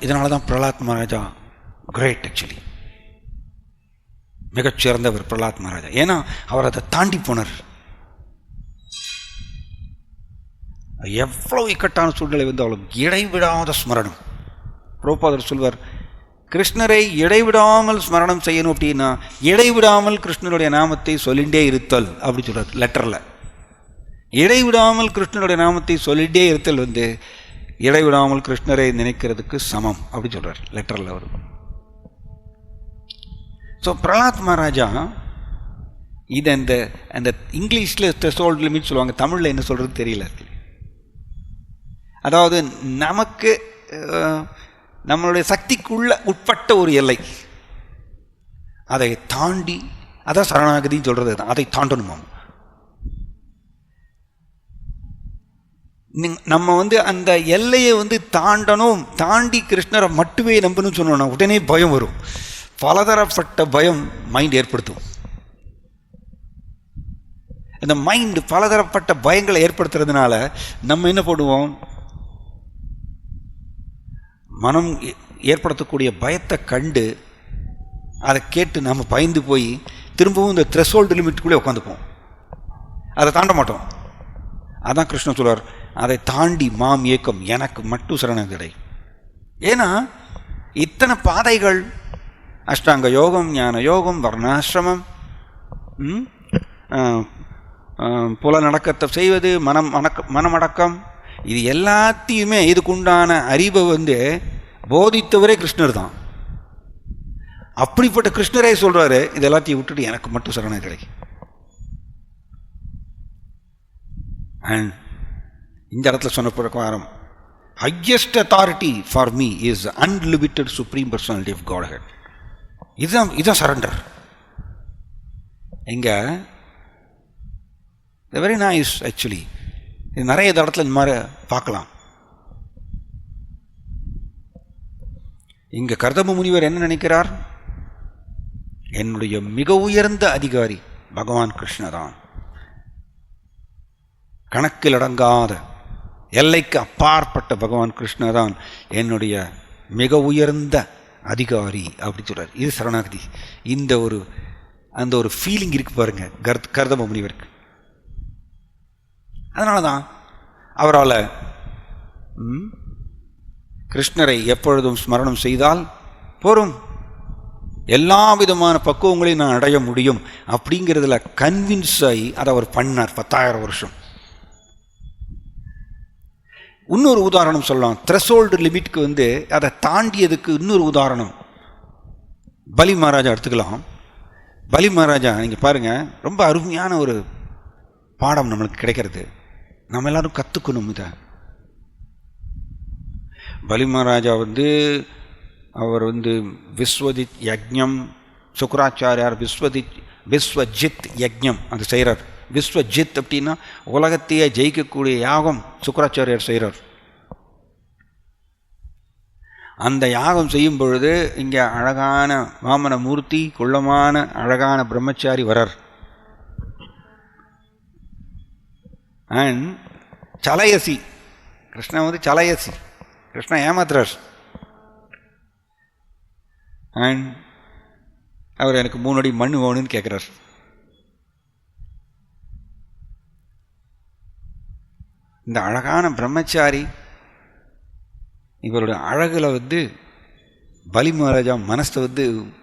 இதனால தான் பிரகலாத் மகாராஜா கிரேட், ஆக்சுவலி மிகச்சிறந்தவர் பிரகலாத் மகாராஜா. ஏன்னா அவர் அதை தாண்டி போனார். எவ்வளவு இக்கட்டான சூழ்நிலை வந்தாலும் இடைவிடாத ஸ்மரணம். பிரபுபாதர் சொல்வார், கிருஷ்ணரை இடைவிடாமல் ஸ்மரணம் செய்யணும் அப்படின்னா இடைவிடாமல் கிருஷ்ணனுடைய நாமத்தை சொல்லிகிட்டே இருத்தல் அப்படி சொல்கிறார் லெட்டரில். இடைவிடாமல் கிருஷ்ணனுடைய நாமத்தை சொல்லிகிட்டே இருத்தல் இடைவிடாமல் கிருஷ்ணரை நினைக்கிறதுக்கு சமம் அப்படி சொல்கிறார் லெட்டரில் அவர். ஸோ பிரகலாத் மகாராஜா இதை அந்த இங்கிலீஷில் த்ரெஷோல்டு லிமிட் சொல்லுவாங்க, தமிழில் என்ன சொல்கிறது தெரியல. அதாவது நமக்கு நம்மளுடைய சக்திக்குள்ள உட்பட்ட ஒரு எல்லை, அதை தாண்டி, அதான் சரணாகதின்னு சொல்கிறது, அதை தாண்டணுமாம். நம்ம அந்த எல்லையை தாண்டணும், தாண்டி கிருஷ்ணரை மட்டுமே நம்பணும்னு சொன்னோம்னா உடனே பயம் வரும். பலதரப்பட்ட பயம் மைண்ட் ஏற்படுத்தும். இந்த மைண்ட் பலதரப்பட்ட பயங்களை ஏற்படுத்துறதுனால நம்ம என்ன பண்ணுவோம், மனம் ஏற்படுத்தக்கூடிய பயத்தை கண்டு அதை கேட்டு நம்ம பயந்து போய் திரும்பவும் இந்த த்ரெஷோல்டு லிமிட்டுக்குள்ளே உட்காந்துப்போம், அதை தாண்ட மாட்டோம். அதான் கிருஷ்ணன் சொல்றார், அதை தாண்டி மாம் ஏக்கம், எனக்கு மட்டும் சரணாகதி. ஏன்னா இத்தனை பாதைகள், அஷ்டாங்க யோகம், ஞான யோகம், வர்ணாசிரமம், புலநடக்கத்தை செய்வது, மனமடக்கம், இது எல்லாத்தையுமே இதுக்குண்டான அறிவை போதித்தவரே கிருஷ்ணர் தான். அப்படிப்பட்ட கிருஷ்ணரே சொல்றாரு, இது எல்லாத்தையும் விட்டுட்டு எனக்கு மட்டும் சரணாகதி. அண்ட் இந்த இடத்துல சொன்ன பிரகாரம் highest authority for me is unlimited supreme personality of godhead. இதுதான் சரண்டர். இங்க வெரி நைஸ். ஆக்சுவலி இது நிறைய இடத்துல இந்த மாதிரி பார்க்கலாம். இங்க கர்தம முனிவர் என்ன நினைக்கிறார், என்னுடைய மிக உயர்ந்த அதிகாரி பகவான் கிருஷ்ணதான், கணக்கில் அடங்காத எல்லைக்கு அப்பாற்பட்ட பகவான் கிருஷ்ணதான் என்னுடைய மிக உயர்ந்த அதிகாரி அப்படி சொல்றார். இது சரணாகதி. அந்த ஒரு ஃபீலிங் இருக்கு பாருங்க கர்தம முனிவருக்கு. அதனால தான் அவரால் கிருஷ்ணரை எப்பொழுதும் ஸ்மரணம் செய்தால் போரும், எல்லா விதமான பக்குவங்களையும் நான் அடைய முடியும் அப்படிங்கிறதுல கன்வின்ஸ் ஆகி அதை அவர் பண்ணார் 10,000 வருஷம். இன்னொரு உதாரணம் சொல்லலாம். த்ரெஷோல்டு லிமிட்க்கு அதை தாண்டியதுக்கு இன்னொரு உதாரணம் பலி மகாராஜா எடுத்துக்கலாம். பலி மகாராஜா நீங்கள் பாருங்கள், ரொம்ப அருமையான ஒரு பாடம் நம்மளுக்கு கிடைக்கிறது. நம்ம எல்லாரும் கற்றுக்கணும் இதை. பலி மகாராஜா அவர் விஸ்வஜித் யஜ்ஞம், சுக்கராச்சாரியார் விஸ்வஜித் யஜ்ஞம் அது செய்கிறார். விஸ்வஜித் அப்படின்னா உலகத்தையே ஜெயிக்கக்கூடிய யாகம் சுக்கராச்சாரியார் செய்கிறார். அந்த யாகம் செய்யும் பொழுது இங்கே அழகான வாமன மூர்த்தி, குள்ளமான அழகான பிரம்மச்சாரி வரார். அண்ட் சலயசி, கிருஷ்ணன் சலயசி, கிருஷ்ணன் ஏமாத்துறார். அண்ட் அவர் எனக்கு 3 அடி மண் வேணும்னு கேட்குறார். இந்த அழகான பிரம்மச்சாரி இவருடைய அழகில் பலி மகாராஜா மனசை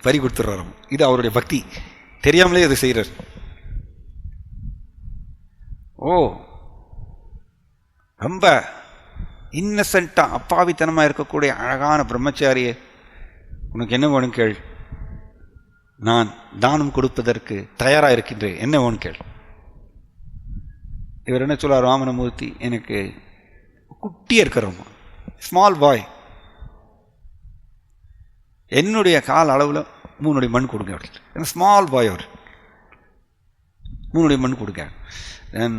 பறி கொடுத்துட்றாரு. இது அவருடைய பக்தி, தெரியாமலே அதை செய்கிறார். ஓ, ரொம்ப இன்னசென்ட்டாக அப்பாவித்தனமாக இருக்கக்கூடிய அழகான பிரம்மச்சாரியை, உனக்கு என்ன வேணும் கேள், நான் தானம் கொடுப்பதற்கு தயாராக இருக்கின்றேன், என்ன வேணும் கேள். இவர் என்ன சொல்றார், வாமனமூர்த்தி, எனக்கு குட்டியாக இருக்கிறவங்க, ஸ்மால் பாய், என்னுடைய கால் அளவில் 3 அடி மண் கொடுங்க அப்படின்னு. ஸ்மால் பாய் அவர், 3 அடி மண் கொடுங்க. தென்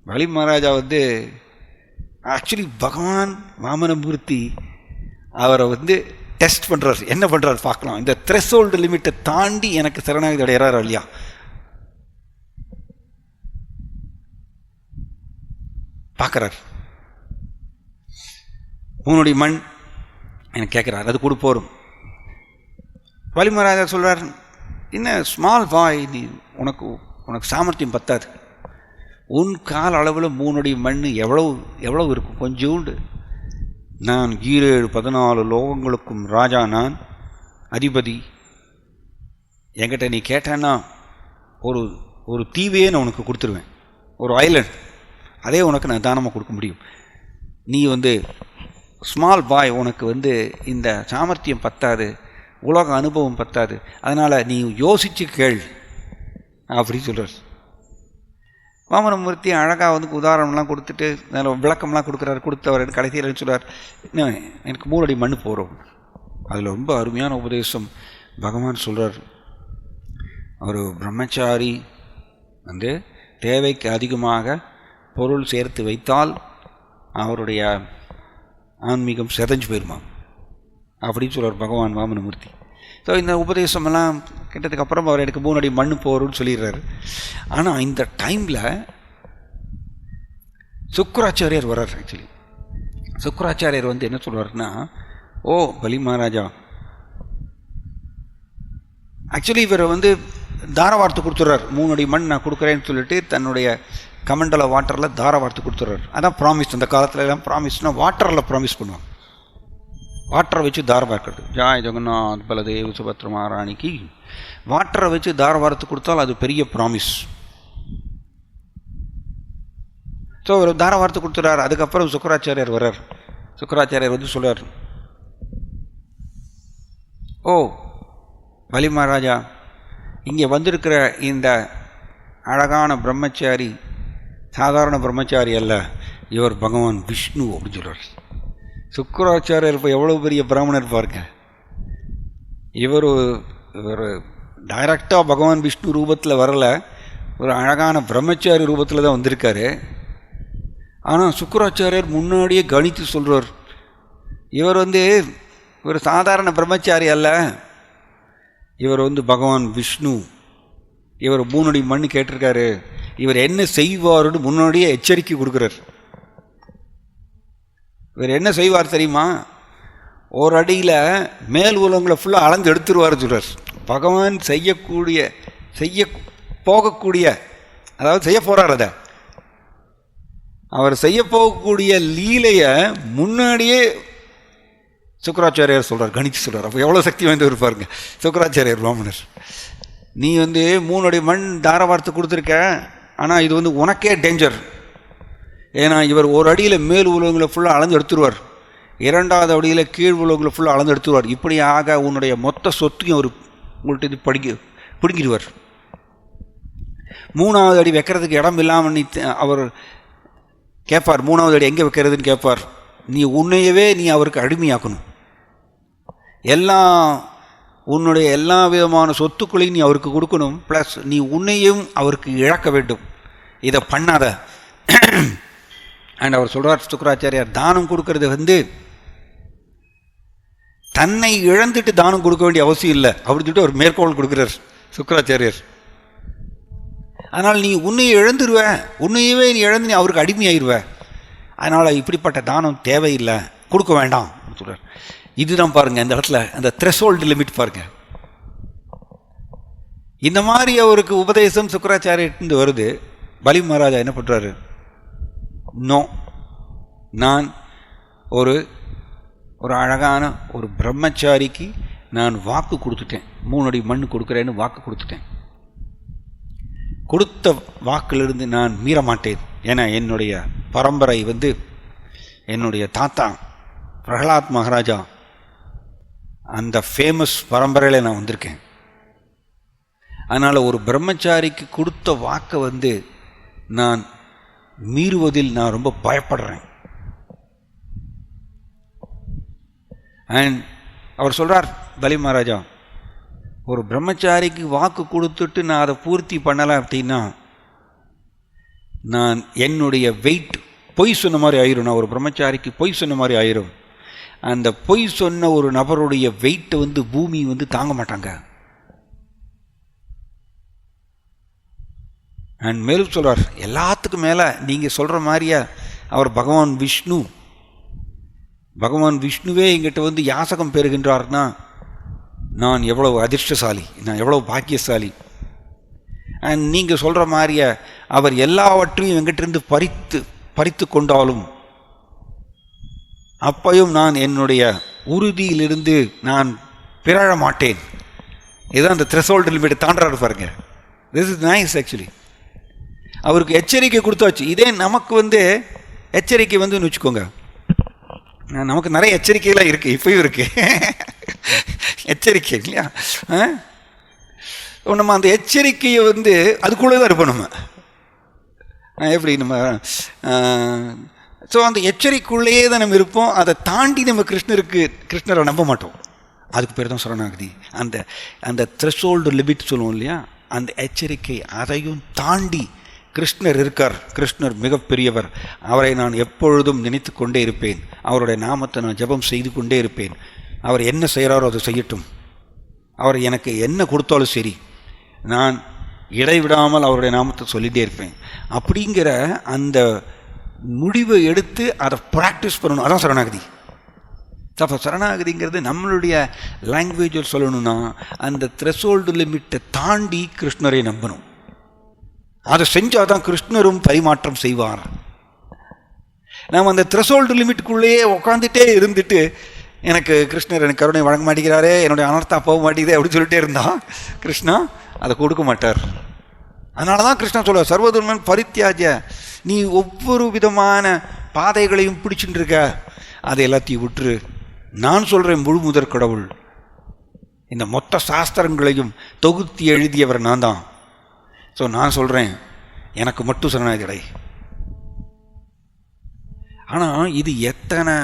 பலி மகாராஜா ஆக்சுவலி பகவான் வாமனமூர்த்தி அவரை டெஸ்ட் பண்ணுறாரு. என்ன பண்ணுறாரு பார்க்கலாம். இந்த த்ரெஷோல்டு லிமிட்டை தாண்டி எனக்கு சரணாகதி அடைகிறாரா இல்லையா. பார்க்குறார். 3 அடி மண் எனக்கு கேட்குறாரு, அது கூட போரும். பலி மகாராஜா சொல்கிறார், என்ன ஸ்மால் பாய், நீ உனக்கு சாமர்த்தியம் பத்தாது. உன் கால அளவில் 3 அடி மண் எவ்வளவு இருக்கும், கொஞ்சோண்டு. நான் 7-14 லோகங்களுக்கும் ராஜா, நான் அதிபதி. என்கிட்ட நீ கேட்டேன்னா ஒரு தீவையே நான் உனக்கு கொடுத்துருவேன், ஒரு ஐலண்ட், அதே உனக்கு நான் தானமாக கொடுக்க முடியும். நீ ஸ்மால் பாய், உனக்கு இந்த சாமர்த்தியம் பத்தாது, உலக அனுபவம் பத்தாது, அதனால் நீ யோசித்து கேள் அப்படி சொல்கிறார். வாமனமூர்த்தி அழகாக உதாரணம்லாம் கொடுத்துட்டு விளக்கம்லாம் கொடுக்குறாரு. கொடுத்தவர் கடைசியில் சொல்கிறார், எனக்கு 3 அடி மண் போகிறோம். அதில் ரொம்ப அருமையான உபதேசம் பகவான் சொல்கிறார். ஒரு பிரம்மச்சாரி வந்து தேவைக்கு அதிகமாக பொருள் சேர்த்து வைத்தால் அவருடைய ஆன்மீகம் செதஞ்சு போயிருமா அப்படின்னு சொல்லுவார் பகவான் வாமனமூர்த்தி. ஸோ இந்த உபதேசமெல்லாம் கிட்டதுக்கு அப்புறம் அவர் எனக்கு 3 அடி மண்ணு போருன்னு சொல்லிடுறாரு. ஆனால் இந்த டைமில் சுக்கராச்சாரியர் வர்றார். ஆக்சுவலி சுக்கராச்சாரியர் வந்து என்ன சொல்வார்னா, ஓ பலி மகாராஜா, ஆக்சுவலி இவர் வந்து தாரவார்த்து கொடுத்துட்றார். 3 அடி மண் நான் கொடுக்குறேன்னு சொல்லிட்டு தன்னுடைய கமண்டல வாட்டரில் தாரவார்த்து கொடுத்துட்றாரு. அதான் ப்ராமிஸ். அந்த காலத்துல எல்லாம் ப்ராமிஸ்னால் வாட்டரில் ப்ராமிஸ் பண்ணுவாங்க. வாட்டரை வச்சு தாரவார்க்கிறது. ஜாய் ஜெகநாத் பலதேவ் சுபத்ர மகாராணிக்கு வாட்டரை வச்சு தாரவார்த்து கொடுத்தால் அது பெரிய ப்ராமிஸ். ஸோ ஒரு தாரவார்த்து கொடுத்துறாரு. அதுக்கப்புறம் சுக்கராச்சாரியர் வர்றார். சுக்கராச்சாரியர் வந்து சொல்றார், ஓ பலி மகாராஜா, இங்கே வந்திருக்கிற இந்த அழகான பிரம்மச்சாரி சாதாரண பிரம்மச்சாரி அல்ல, இவர் பகவான் விஷ்ணு அப்படின்னு சொல்கிறார். சுக்கராச்சாரியர் இப்போ எவ்வளோ பெரிய பிராமணர் பாருங்க. இவர் டைரக்டாக பகவான் விஷ்ணு ரூபத்தில் வரலை, ஒரு அழகான பிரம்மச்சாரி ரூபத்தில் தான் வந்திருக்காரு. ஆனால் சுக்கராச்சாரியர் முன்னாடியே கணித்து சொல்கிறார், இவர் வந்து ஒரு சாதாரண பிரம்மச்சாரி அல்ல, இவர் வந்து பகவான் விஷ்ணு. இவர் 3 அடி மண் கேட்டிருக்காரு, இவர் என்ன செய்வார்னு முன்னாடியே எச்சரிக்கை கொடுக்குறார். இவர் என்ன செய்வார் தெரியுமா? ஒரு அடியில் மேல் உலகங்களை ஃபுல்லாக அளந்து எடுத்துருவார் சொல்கிறார். பகவான் செய்ய போகக்கூடிய, அதாவது செய்ய போகிறார், அதை அவர் செய்ய போகக்கூடிய லீலையை முன்னாடியே சுக்கராச்சாரியார் சொல்கிறார், கணிச்சு சொல்கிறார். அப்போ எவ்வளோ சக்தி வாய்ந்து இருப்பாருங்க சுக்கராச்சாரியார் பிராமணர். நீ வந்து 3 அடி மண் தாரவார்த்து கொடுத்துருக்க, ஆனால் இது வந்து உனக்கே டேஞ்சர். ஏன்னா இவர் ஒரு அடியில் மேல் உலகங்களை ஃபுல்லாக அளந்து எடுத்துருவார், 2வது அடியில் கீழ் உலகங்களை ஃபுல்லாக அளந்து எடுத்துருவார். இப்படியாக உன்னுடைய மொத்த சொத்தையும் அவர் உங்கள்கிட்ட இது பிடுங்கிடுவார். 3வது அடி வைக்கிறதுக்கு இடம் இல்லாமல் அவர் கேட்பார், 3வது அடி எங்கே வைக்கிறதுன்னு கேட்பார். நீ உன்னையவே நீ அவருக்கு அடிமையாக்கணும். உன்னுடைய எல்லா விதமான சொத்துக்களையும் நீ அவருக்கு கொடுக்கணும். ப்ளஸ் நீ உன்னையும் அவருக்கு இழக்க வேண்டும். இதை பண்ணாத. அண்ட் அவர் சொல்கிறார் சுக்கராச்சாரியார், தானம் கொடுக்கறது வந்து தன்னை இழந்துட்டு தானம் கொடுக்க வேண்டிய அவசியம் இல்லை அப்படின்னு சொல்லிட்டு ஒரு மேற்கோள் கொடுக்குறார் சுக்கராச்சாரியர். அதனால் நீ உன்னையை இழந்துருவ, உன்னையவே நீ இழந்து நீ அவருக்கு அடிமையாயிருவ. அதனால் இப்படிப்பட்ட தானம் தேவையில்லை, கொடுக்க வேண்டாம் அப்படின்னு சொல்கிறார். இதுதான் பாருங்கள் இந்த இடத்துல அந்த த்ரெஷோல்டு லிமிட் பாருங்கள். இந்த மாதிரி அவருக்கு உபதேசம் சுக்கராச்சாரியர்கிட்ட வருது. பலி மகாராஜா என்ன பண்ணுறாரு? நோ, நான் ஒரு அழகான ஒரு பிரம்மச்சாரிக்கு நான் வாக்கு கொடுத்துட்டேன், 3 அடி மண் கொடுக்குறேன்னு வாக்கு கொடுத்துட்டேன். கொடுத்த வாக்கிலிருந்து நான் மீற மாட்டேன். ஏன்னா என்னுடைய பரம்பரை வந்து என்னுடைய தாத்தா பிரகலாத் மகாராஜா அந்த ஃபேமஸ் பரம்பரையில் நான் வந்திருக்கேன். அதனால் ஒரு பிரம்மச்சாரிக்கு கொடுத்த வாக்கை வந்து நான் மீறுவதில் நான் ரொம்ப பயப்படுறேன். அண்ட் அவர் சொல்கிறார், பலி மகாராஜா, ஒரு பிரம்மச்சாரிக்கு வாக்கு கொடுத்துட்டு நான் அதை பூர்த்தி பண்ணலை அப்படின்னா நான் என்னுடைய வெயிட் பொய் சொன்ன மாதிரி ஆயிரும். நான் ஒரு பிரம்மச்சாரிக்கு பொய் சொன்ன மாதிரி ஆயிரும். அந்த பொய் சொன்ன ஒரு நபருடைய வெயிட்டை வந்து பூமி வந்து தாங்க மாட்டாங்க. அண்ட் மேலும் சொல்கிறார், எல்லாத்துக்கும் மேலே நீங்கள் சொல்கிற மாதிரியா அவர் பகவான் விஷ்ணுவே எங்கிட்ட வந்து யாசகம் பெறுகின்றார்னா நான் எவ்வளவு அதிர்ஷ்டசாலி, நான் எவ்வளவு பாக்கியசாலி. அண்ட் நீங்கள் சொல்கிற மாதிரிய அவர் எல்லாவற்றையும் எங்கிட்டிருந்து பறித்து கொண்டாலும் அப்பையும் நான் என்னுடைய உறுதியிலிருந்து நான் பிறழ மாட்டேன். இதுதான் அந்த த்ரெஷோல்டு லிமிட் தாண்டாரு பாருங்க. This is nice. ஆக்சுவலி அவருக்கு எச்சரிக்கை கொடுத்தாச்சு. இதே நமக்கு வந்து எச்சரிக்கை வந்துன்னு வச்சுக்கோங்க, நமக்கு நிறைய எச்சரிக்கைலாம் இருக்குது, இப்பயும் இருக்குது எச்சரிக்கை இல்லையா? நம்ம அந்த எச்சரிக்கையை வந்து அதுக்குள்ளே தான் இருப்போம். எப்படி நம்ம ஸோ அந்த எச்சரிக்கைக்குள்ளேயே தான் நம்ம இருப்போம். அதை தாண்டி நம்ம கிருஷ்ணரை நம்ப மாட்டோம். அதுக்கு பேர் தான் சரணாகதி. அந்த த்ரெஷோல்டு லிமிட் சொல்லுவோம் இல்லையா, அந்த எச்சரிக்கை, அதையும் தாண்டி கிருஷ்ணர் இருக்கார். கிருஷ்ணர் மிகப்பெரியவர். அவரை நான் எப்பொழுதும் நினைத்து கொண்டே இருப்பேன். அவருடைய நாமத்தை நான் ஜெபம் செய்து கொண்டே இருப்பேன். அவர் என்ன செய்கிறாரோ அதை செய்யட்டும். அவர் எனக்கு என்ன கொடுத்தாலும் சரி, நான் இடைவிடாமல் அவருடைய நாமத்தை சொல்லிகிட்டே இருப்பேன். அப்படிங்கிற அந்த முடிவை எடுத்து அதை ப்ராக்டிஸ் பண்ணணும். அதான் சரணாகதி. அப்போ சரணாகதிங்கிறது நம்மளுடைய லாங்குவேஜில் சொல்லணும்னா அந்த த்ரெஷோல்டு லிமிட்டை தாண்டி கிருஷ்ணரை நம்பணும். அதை செஞ்சால் தான் கிருஷ்ணரும் பரிமாற்றம் செய்வார். நாம் அந்த த்ரெஷோல்டு லிமிட்டுக்குள்ளேயே உட்காந்துட்டே இருந்துட்டு எனக்கு கிருஷ்ணர் எனக்கு கருணை வழங்க மாட்டேங்கிறாரே, என்னுடைய அனர்த்தம் போக மாட்டேங்குது அப்படின்னு சொல்லிட்டே இருந்தால் கிருஷ்ணா அதை கொடுக்க மாட்டார். அதனால தான் கிருஷ்ணா சொல்லுவார், சர்வதர்மன் பரித்தியாஜ்ய. நீ ஒவ்வொரு விதமான பாதைகளையும் பிடிச்சுட்டு இருக்க, அதை எல்லாத்தையும் விட்டுரு. நான் சொல்கிறேன், முழு முதற் கடவுள், இந்த மொத்த சாஸ்திரங்களையும் தொகுத்தி எழுதியவர் நான் தான். ஸோ நான் சொல்கிறேன், எனக்கு மட்டும் சரணாகதி அடை. ஆனால் இது எத்தனை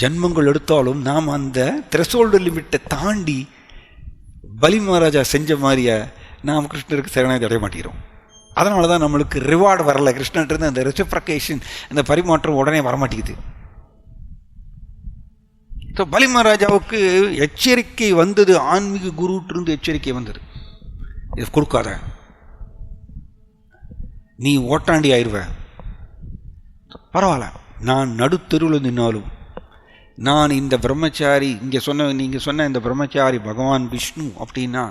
ஜன்மங்கள் எடுத்தாலும் நாம் அந்த த்ரெஷோல்டு லிமிட்டை தாண்டி பலி மகாராஜா செஞ்ச மாதிரியே நாம் கிருஷ்ணருக்கு சரணாகதி அடைய மாட்டேங்கிறோம். அதனால தான் நம்மளுக்கு ரிவார்டு வரல. கிருஷ்ணன்ட்டு அந்த ரெசிப்ரகேஷன், அந்த பரிமாற்றம் உடனே வரமாட்டேங்குது. ஸோ பலி மகாராஜாவுக்கு எச்சரிக்கை வந்தது, ஆன்மீக குருட்டிருந்து எச்சரிக்கை வந்தது, இது கொடுக்காத, நீ ஓட்டாண்டி ஆயிடுவ. பரவாயில்ல, நான் நடுத்தெருவில் நின்னாலும், நான் இந்த பிரம்மச்சாரி, நீங்கள் சொன்ன இந்த பிரம்மச்சாரி பகவான் விஷ்ணு அப்படின்னா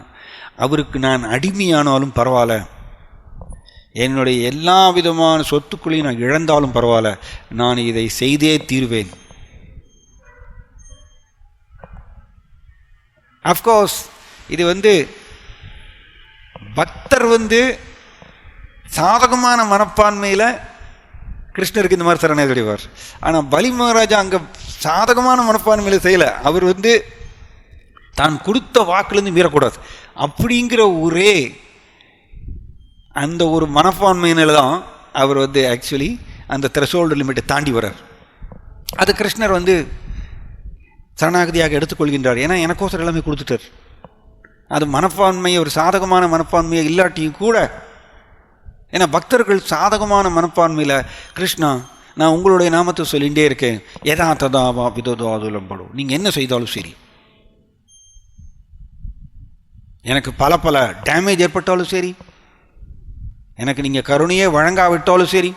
அவருக்கு நான் அடிமையானாலும் பரவாயில்ல, என்னுடைய எல்லா விதமான சொத்துக்களையும் நான் இழந்தாலும் பரவாயில்ல, நான் இதை செய்தே தீர்வேன். அஃப்கோர்ஸ் இது பக்தர் சாதகமான மனப்பான்மையில் கிருஷ்ணருக்கு இந்த மாதிரி சரணாகதி அடைவார். ஆனால் பலி மகாராஜா அங்கே சாதகமான மனப்பான்மையில் செய்யலை. அவர் தான் கொடுத்த வாக்குலேருந்து மீறக்கூடாது அப்படிங்கிற ஒரே அந்த ஒரு மனப்பான்மையினால தான் அவர் ஆக்சுவலி அந்த த்ரெஷோல்டு லிமிட்டை தாண்டி வர்றார். அது கிருஷ்ணர் சரணாகதியாக எடுத்துக்கொள்கின்றார். ஏன்னா எனக்கோசரம் எல்லாமே கொடுத்துட்டார். அது மனப்பான்மை, ஒரு சாதகமான மனப்பான்மையை இல்லாட்டியும் கூட, ஏன்னா பக்தர்கள் சாதகமான மனப்பான்மையில், கிருஷ்ணா நான் உங்களுடைய நாமத்தை சொல்லிகிட்டே இருக்கேன், எதா ததாவா விதோதோ அதுலம்படும், நீங்கள் என்ன செய்தாலும் சரி, எனக்கு பல பல டேமேஜ் ஏற்பட்டாலும் சரி, எனக்கு நீங்கள் கருணையே வழங்காவிட்டாலும் சரி,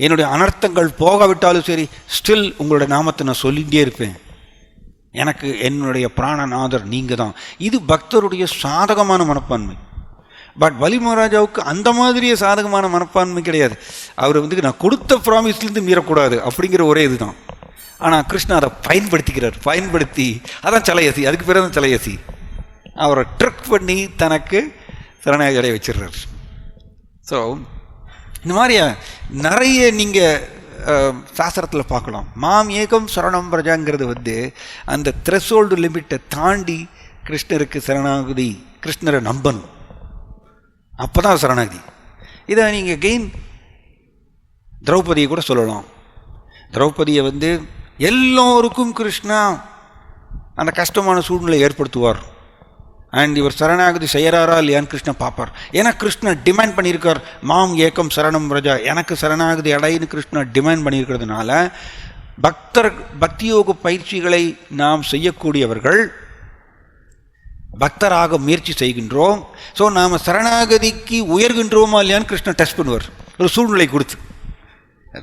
என்னுடைய அனர்த்தங்கள் போகாவிட்டாலும் சரி, ஸ்டில் உங்களுடைய நாமத்தை நான் சொல்லிகிட்டே இருப்பேன். எனக்கு என்னுடைய பிராணநாதர் நீங்கள் தான். இது பக்தருடைய சாதகமான மனப்பான்மை. பட் பலி மகாராஜாவுக்கு அந்த மாதிரியே சாதகமான மனப்பான்மை கிடையாது. அவர் நான் கொடுத்த ப்ராமிஸ்லேருந்து மீறக்கூடாது அப்படிங்கிற ஒரே இதுதான். ஆனால் கிருஷ்ணா அதை பயன்படுத்தி அதான் சலையசி, அதுக்கு பிறகு தான் சலையசி, அவரை ட்ரிக் பண்ணி தனக்கு சரணாகதி அடைய வச்சிடுறார். ஸோ இந்த மாதிரியா நிறைய நீங்கள் சாஸ்திரத்தில் பார்க்கலாம். மாம் ஏகம் சரணம் பிரஜாங்கிறது அந்த த்ரெஷோல்டு லிமிட்டை தாண்டி கிருஷ்ணருக்கு சரணாகதி, கிருஷ்ணரை நம்பணும், அப்போ தான் சரணாகதி. இதை நீங்கள் கெயின் திரௌபதியை கூட சொல்லலாம். திரௌபதியை எல்லோருக்கும் கிருஷ்ணா அந்த கஷ்டமான சூழ்நிலை ஏற்படுத்துவார். அண்ட் இவர் சரணாகதி செய்கிறாரா இல்லையான்னு கிருஷ்ணன் பார்ப்பார். ஏன்னா கிருஷ்ணன் டிமாண்ட் பண்ணியிருக்கார், மாம் ஏக்கம் சரணம் பிரஜா, எனக்கு சரணாகதி அடைன்னு கிருஷ்ணன் டிமாண்ட் பண்ணியிருக்கிறதுனால பக்தியோக பயிற்சிகளை நாம் செய்யக்கூடியவர்கள் பக்தராக முயற்சி செய்கின்றோம். ஸோ நாம் சரணாகதிக்கு உயர்கின்றோமா இல்லையான்னு கிருஷ்ணன் டெஸ்ட் பண்ணுவார் ஒரு சூழ்நிலை கொடுத்து.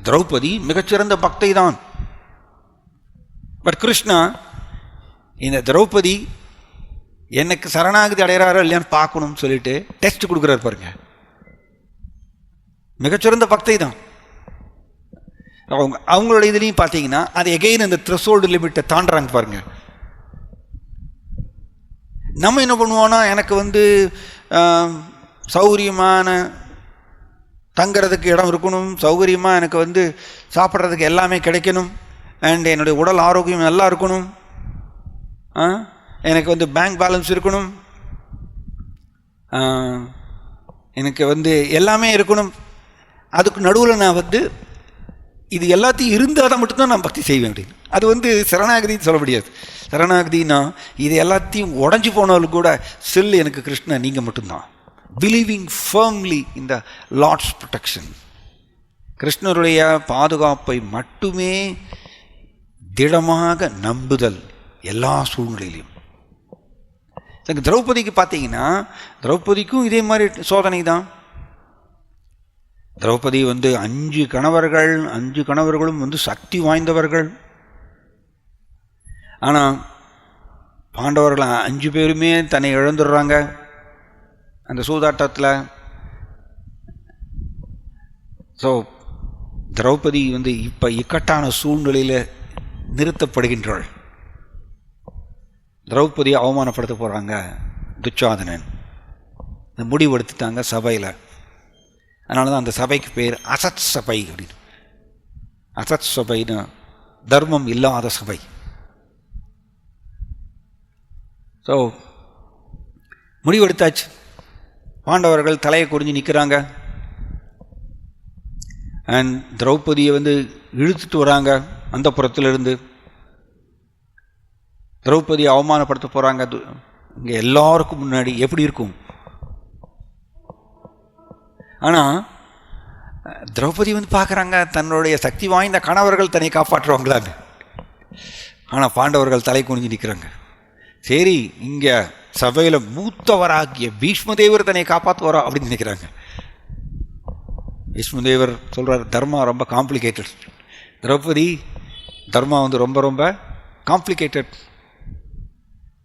திரௌபதி மிகச்சிறந்த பக்தை தான். பட் கிருஷ்ணா இந்த திரௌபதி எனக்கு சரணாகதி அடைகிறாரா இல்லையான்னு பார்க்கணும்னு சொல்லிட்டு டெஸ்ட் கொடுக்குறாரு பாருங்க. மிகச்சிறந்த பக்தை தான். அவங்களோட இதுலேயும் பார்த்தீங்கன்னா அது எகெயின் அந்த த்ரெஷோல்டு லிமிட்டை தாண்டுறாங்க பாருங்க. நம்ம என்ன பண்ணுவோன்னா, எனக்கு சௌகரியமான தங்கிறதுக்கு இடம் இருக்கணும், சௌகரியமாக எனக்கு சாப்பிட்றதுக்கு எல்லாமே கிடைக்கணும், அண்ட் என்னுடைய உடல் ஆரோக்கியம் நல்லா இருக்கணும், எனக்கு பேங்க் பேலன்ஸ் இருக்கணும், எனக்கு எல்லாமே இருக்கணும். அதுக்கு நடுவில் நான் இது எல்லாத்தையும் இருந்தால் தான் மட்டும்தான் நான் பக்தி செய்வேன் அப்படின்னு. அது சரணாகதின்னு சொல்ல முடியாது. சரணாகதினா இது எல்லாத்தையும் உடஞ்சி போனாலும் கூட செல் எனக்கு கிருஷ்ணா நீங்கள் மட்டும்தான். பிலீவிங் ஃபர்ம்லி இன் த லார்ட்ஸ் ப்ரொடெக்ஷன், கிருஷ்ணருடைய பாதுகாப்பை மட்டுமே திடமாக நம்புதல் எல்லா சூழ்நிலையிலும். திரௌபதிக்கு பார்த்தீங்கன்னா, திரௌபதிக்கும் இதே மாதிரி சோதனை தான். திரௌபதி 5 கணவர்கள், 5 கணவர்களும் சக்தி வாய்ந்தவர்கள். ஆனால் பாண்டவர்கள் 5 பேருமே தன்னை இழந்துடுறாங்க அந்த சூதாட்டத்தில். ஸோ திரௌபதி இப்போ இக்கட்டான சூழ்நிலையில் நிறுத்தப்படுகின்றாள். திரௌபதியை அவமானப்படுத்த போகிறாங்க துச்சாதனன். இந்த முடிவு எடுத்துட்டாங்க சபையில். அதனால தான் அந்த சபைக்கு பேர் அசத் சபை அப்படின்னு. அசத் சபைன்னு தர்மம் இல்லாத சபை. ஸோ முடிவெடுத்தாச்சு. பாண்டவர்கள் தலையை குறிஞ்சு நிற்கிறாங்க. அண்ட் திரௌபதியை இழுத்துட்டு வராங்க அந்த புறத்திலிருந்து. திரௌபதியை அவமானப்படுத்த போகிறாங்க இங்கே எல்லாருக்கும் முன்னாடி. எப்படி இருக்கும்? ஆனால் திரௌபதி பார்க்குறாங்க தன்னுடைய சக்தி வாய்ந்த கணவர்கள் தன்னை காப்பாற்றுவாங்களான்னு. ஆனால் பாண்டவர்கள் தலை குனிஞ்சு நிற்கிறாங்க. சரி, இங்கே சபையில் மூத்தவராகிய பீஷ்மதேவர் தன்னை காப்பாற்றுவாரா அப்படின்னு நினைக்கிறாங்க. பீஷ்மதேவர் சொல்கிறார், தர்மா ரொம்ப காம்ப்ளிகேட்டட். திரௌபதி, தர்மா ரொம்ப ரொம்ப காம்ப்ளிகேட்டட்,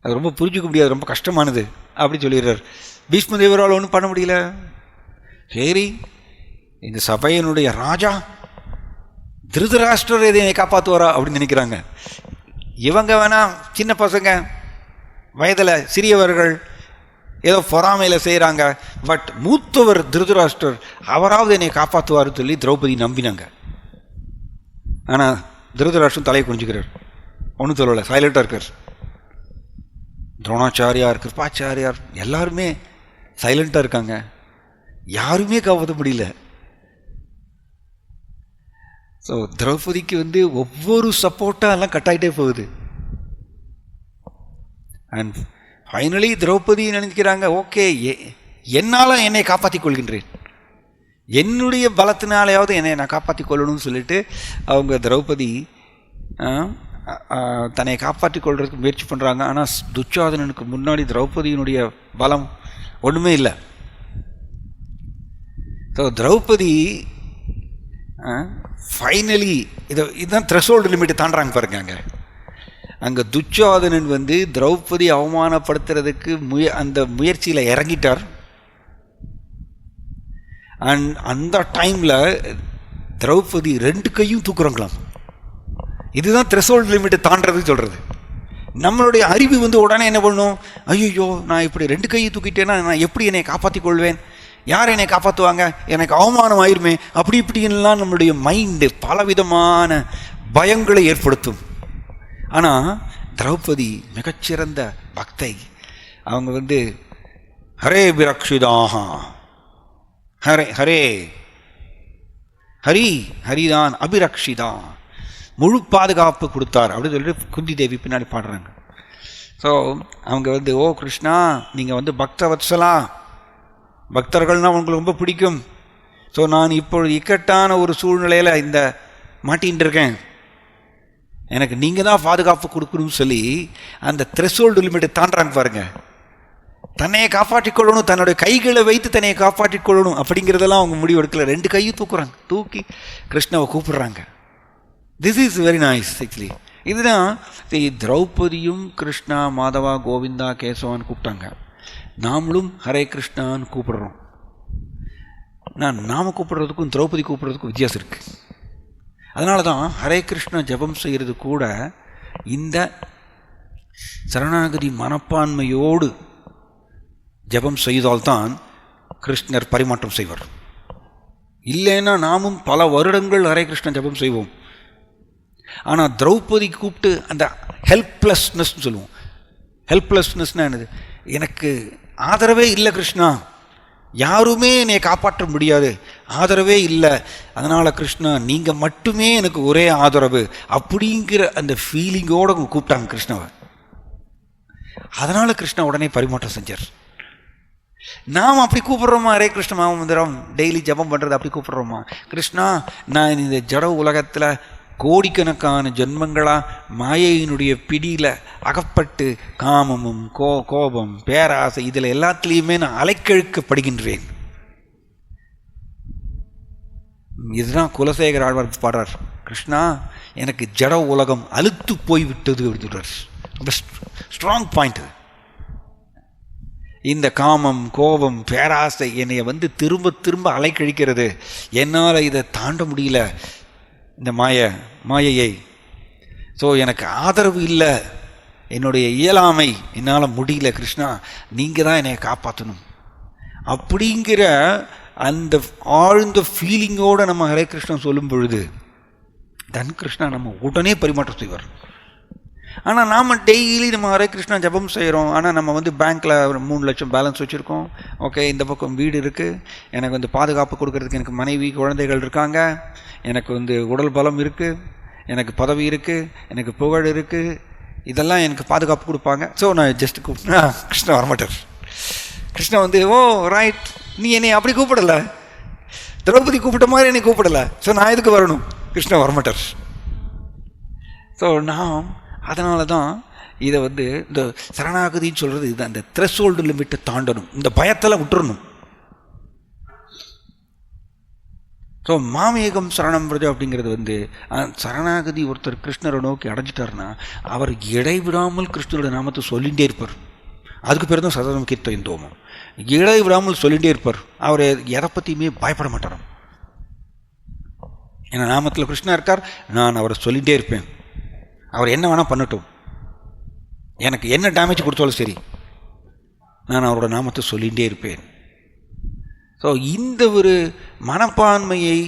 அது ரொம்ப புரிஞ்சுக்க முடியாது, ரொம்ப கஷ்டமானது அப்படின்னு சொல்லிடுறார். பீஷ்மதேவரால் ஒன்றும் பண்ண முடியல. சரி, இந்த சபையினுடைய ராஜா திருதராஷ்டிரர் இதை காப்பாற்றுவாரா அப்படின்னு நினைக்கிறாங்க. இவங்க வேணா சின்ன பசங்க, வயதில் சிறியவர்கள், ஏதோ பொறாமையில் செய்கிறாங்க. பட் மூத்தவர் திருதராஷ்டிரர், அவராவது என்னை காப்பாற்றுவார்னு சொல்லி திரௌபதி நம்பினாங்க. ஆனால் திருதராஷ்டிரன் தலையை குனிஞ்சுக்கிறார், ஒன்றும் சொல்லலை, சைலண்டாக இருக்கார். துரோணாச்சாரியார், கிருபாச்சாரியார் எல்லாருமே சைலண்டாக இருக்காங்க. யாருமே காப்பாற்ற முடியல. ஸோ திரௌபதிக்கு ஒவ்வொரு சப்போர்ட்டாக எல்லாம் கட் ஆகிட்டே போகுது. அண்ட் ஃபைனலி திரௌபதி நினைக்கிறாங்க, ஓகே, என்னால் என்னை காப்பாற்றிக் கொள்கின்றேன், என்னுடைய பலத்தினாலேயாவது என்னை நான் காப்பாற்றிக் கொள்ளணும்னு சொல்லிட்டு அவங்க திரௌபதி தன்னை காப்பாற்றிக் கொள்றதுக்கு முயற்சி பண்ணுறாங்க. ஆனால் துச்சாதனனுக்கு முன்னாடி திரௌபதியினுடைய பலம் ஒன்றுமே இல்லை. ஸோ திரௌபதி ஃபைனலி இதுதான் த்ரெஷோல்டு லிமிட்டை தாண்டுறாங்க பாருங்க. அங்கே துச்சாதனன் திரௌபதி அவமானப்படுத்துறதுக்கு அந்த முயற்சியில் இறங்கிட்டார். அண்ட் அந்த டைமில் திரௌபதி 2 கையும் தூக்குறாங்களாம். இதுதான் த்ரெஷோல்டு லிமிட்டை தாண்டதுன்னு சொல்கிறது. நம்மளுடைய அறிவு உடனே என்ன பண்ணும், ஐயோ நான் இப்படி 2 கையை தூக்கிட்டேன்னா நான் எப்படி என்னை காப்பாற்றிக் கொள்வேன், யார் என்னை காப்பாற்றுவாங்க, எனக்கு அவமானம் ஆயிருமே, அப்படி இப்படின்லாம் நம்மளுடைய மைண்டு பலவிதமான பயங்களை ஏற்படுத்தும். ஆனால் திரௌபதி மிகச்சிறந்த பக்தை. அவங்க ஹரே விரக்ஷிதாக, ஹரே ஹரே ஹரி ஹரிதான் அபிரக்ஷிதா, முழு பாதுகாப்பு கொடுத்தார் அப்படின்னு சொல்லிட்டு குந்தி தேவி பின்னாடி பாடுறாங்க. ஸோ அவங்க ஓ கிருஷ்ணா, நீங்கள் பக்தவத்சலா, பக்தர்கள்னால் உங்களுக்கு ரொம்ப பிடிக்கும். ஸோ நான் இப்பொழுது இக்கட்டான ஒரு சூழ்நிலையில் மாட்டின்னு இருக்கேன், எனக்கு நீங்கள் தான் பாதுகாப்பு கொடுக்கணும்னு சொல்லி அந்த த்ரெஷோல்டு லிமிட்டை தாண்டுறாங்க பாருங்க. தன்னையை காப்பாற்றிக் கொள்ளணும், தன்னுடைய கைகளை வைத்து தன்னையை காப்பாற்றிக் கொள்ளணும் அப்படிங்கிறதெல்லாம் அவங்க முடிவு எடுக்கல. 2 கையும் தூக்குறாங்க, தூக்கி கிருஷ்ணாவை கூப்பிடுறாங்க. This is very nice actually. இதுதான் திரௌபதியும் கிருஷ்ணா மாதவா கோவிந்தா கேசவான்னு கூப்பிட்டாங்க. நாமளும் ஹரே கிருஷ்ணான்னு கூப்பிடுறோம். நாம கூப்பிடுறதுக்கும் திரௌபதி கூப்பிடுறதுக்கும் வித்தியாசம் இருக்குது. அதனால தான் ஹரே கிருஷ்ணா ஜபம் செய்கிறது கூட இந்த சரணாகதி மனப்பான்மையோடு ஜபம் செய்தால்தான் கிருஷ்ணர் பரிமாற்றம் செய்வார். இல்லைன்னா நாமும் பல வருடங்கள் ஹரே கிருஷ்ணா ஜபம் செய்வோம். ஆனால் திரௌபதி கூப்பிட்டு அந்த ஹெல்ப்லெஸ்னஸ் சொல்லுவோம். ஹெல்ப்லெஸ்னஸ்னால் என்னது, எனக்கு ஆதரவே இல்லை கிருஷ்ணா, யாருமே என்னை காப்பாற்ற முடியாது, ஆதரவே இல்லை, அதனால் கிருஷ்ணா நீங்கள் மட்டுமே எனக்கு ஒரே ஆதரவு அப்படிங்கிற அந்த ஃபீலிங்கோடு கூப்பிட்டாங்க கிருஷ்ணாவை. அதனால் கிருஷ்ணா உடனே பரிமாற்றம் செஞ்சார். நாம் அப்படி கூப்பிட்றோமா? ஹரே கிருஷ்ண மந்திரம் டெய்லி ஜபம் பண்ணுறது அப்படி கூப்பிட்றோமா? கிருஷ்ணா, நான் இந்த ஜட உலகத்தில் கோடிக்கணக்கான ஜென்மங்களாக மாயையினுடைய பிடியில் அகப்பட்டு காமமும் கோபம் பேராசை இதில் எல்லாத்துலேயுமே நான் அலைக்கழிக்கப்படுகின்றேன். இதுதான் குலசேகர ஆழ்வார் பாடுறார். கிருஷ்ணா, எனக்கு ஜட உலகம் அழுத்து போய்விட்டது அப்படின்றார். Strong point. இந்த காமம் கோபம் பேராசை என்னை திரும்ப திரும்ப அலைக்கழிக்கிறது, என்னால் இதை தாண்ட முடியல இந்த மாயையை. ஸோ எனக்கு ஆதரவு இல்லை, என்னுடைய இயலாமை, என்னால் முடியல, கிருஷ்ணா நீங்கள் தான் என்னை காப்பாற்றணும் அப்படிங்கிற அந்த ஆழ்ந்த ஃபீலிங்கோடு நம்ம ஹரே கிருஷ்ணன் சொல்லும் பொழுது தன் கிருஷ்ணா நம்ம உடனே பரிமாற்றம் செய்வார். ஆனால் நாம் டெய்லி நம்ம ஹரே கிருஷ்ணா ஜபம் செய்கிறோம். ஆனால் நம்ம பேங்க்கில் 3 லட்சம் பேலன்ஸ் வச்சுருக்கோம். ஓகே, இந்த பக்கம் வீடு இருக்குது, எனக்கு பாதுகாப்பு கொடுக்கறதுக்கு எனக்கு மனைவி குழந்தைகள் இருக்காங்க, எனக்கு உடல் பலம் இருக்குது, எனக்கு பதவி இருக்குது, எனக்கு புகழ் இருக்குது, இதெல்லாம் எனக்கு பாதுகாப்பு கொடுப்பாங்க. ஸோ நான் ஜஸ்ட் கூப்பிட்டா கிருஷ்ணா வரமாட்டார். கிருஷ்ணா ஓ ரைட், நீ என்னை அப்படி கூப்பிடலை, திரௌபதி கூப்பிட்ட மாதிரி என்னை கூப்பிடலை, ஸோ நான் எதுக்கு வரணும்? கிருஷ்ணா வரமாட்டார். ஸோ நாம் அதனால தான் இதை இந்த சரணாகதின்னு சொல்கிறது இது, அந்த த்ரெஷ்ஹோல்டு லிமிட்டை தாண்டணும், இந்த பயத்தில் விட்டுறணும். ஸோ மாமேகம் சரணம் பிரஜா அப்படிங்கிறது சரணாகதி ஒருத்தர் கிருஷ்ணரை நோக்கி அடைஞ்சிட்டார்னா அவர் இடைவிடாமல் கிருஷ்ணரோட நாமத்தை சொல்லிகிட்டே இருப்பார். அதுக்கு பேர் தான் சததம் கீர்த்தயந்தோமம். இடைவிடாமல் சொல்லிகிட்டே இருப்பார். அவர் எதை பற்றியுமே பயப்பட மாட்டாராம். ஏன்னா நாமத்தில் கிருஷ்ணா இருக்கார், நான் அவரை சொல்லிகிட்டே இருப்பேன். அவர் என்ன வேணால் பண்ணட்டும், எனக்கு என்ன டேமேஜ் கொடுத்தாலும் சரி, நான் அவரோட நாமத்தை சொல்லிகிட்டே இருப்பேன். ஸோ இந்த ஒரு மனப்பான்மையை,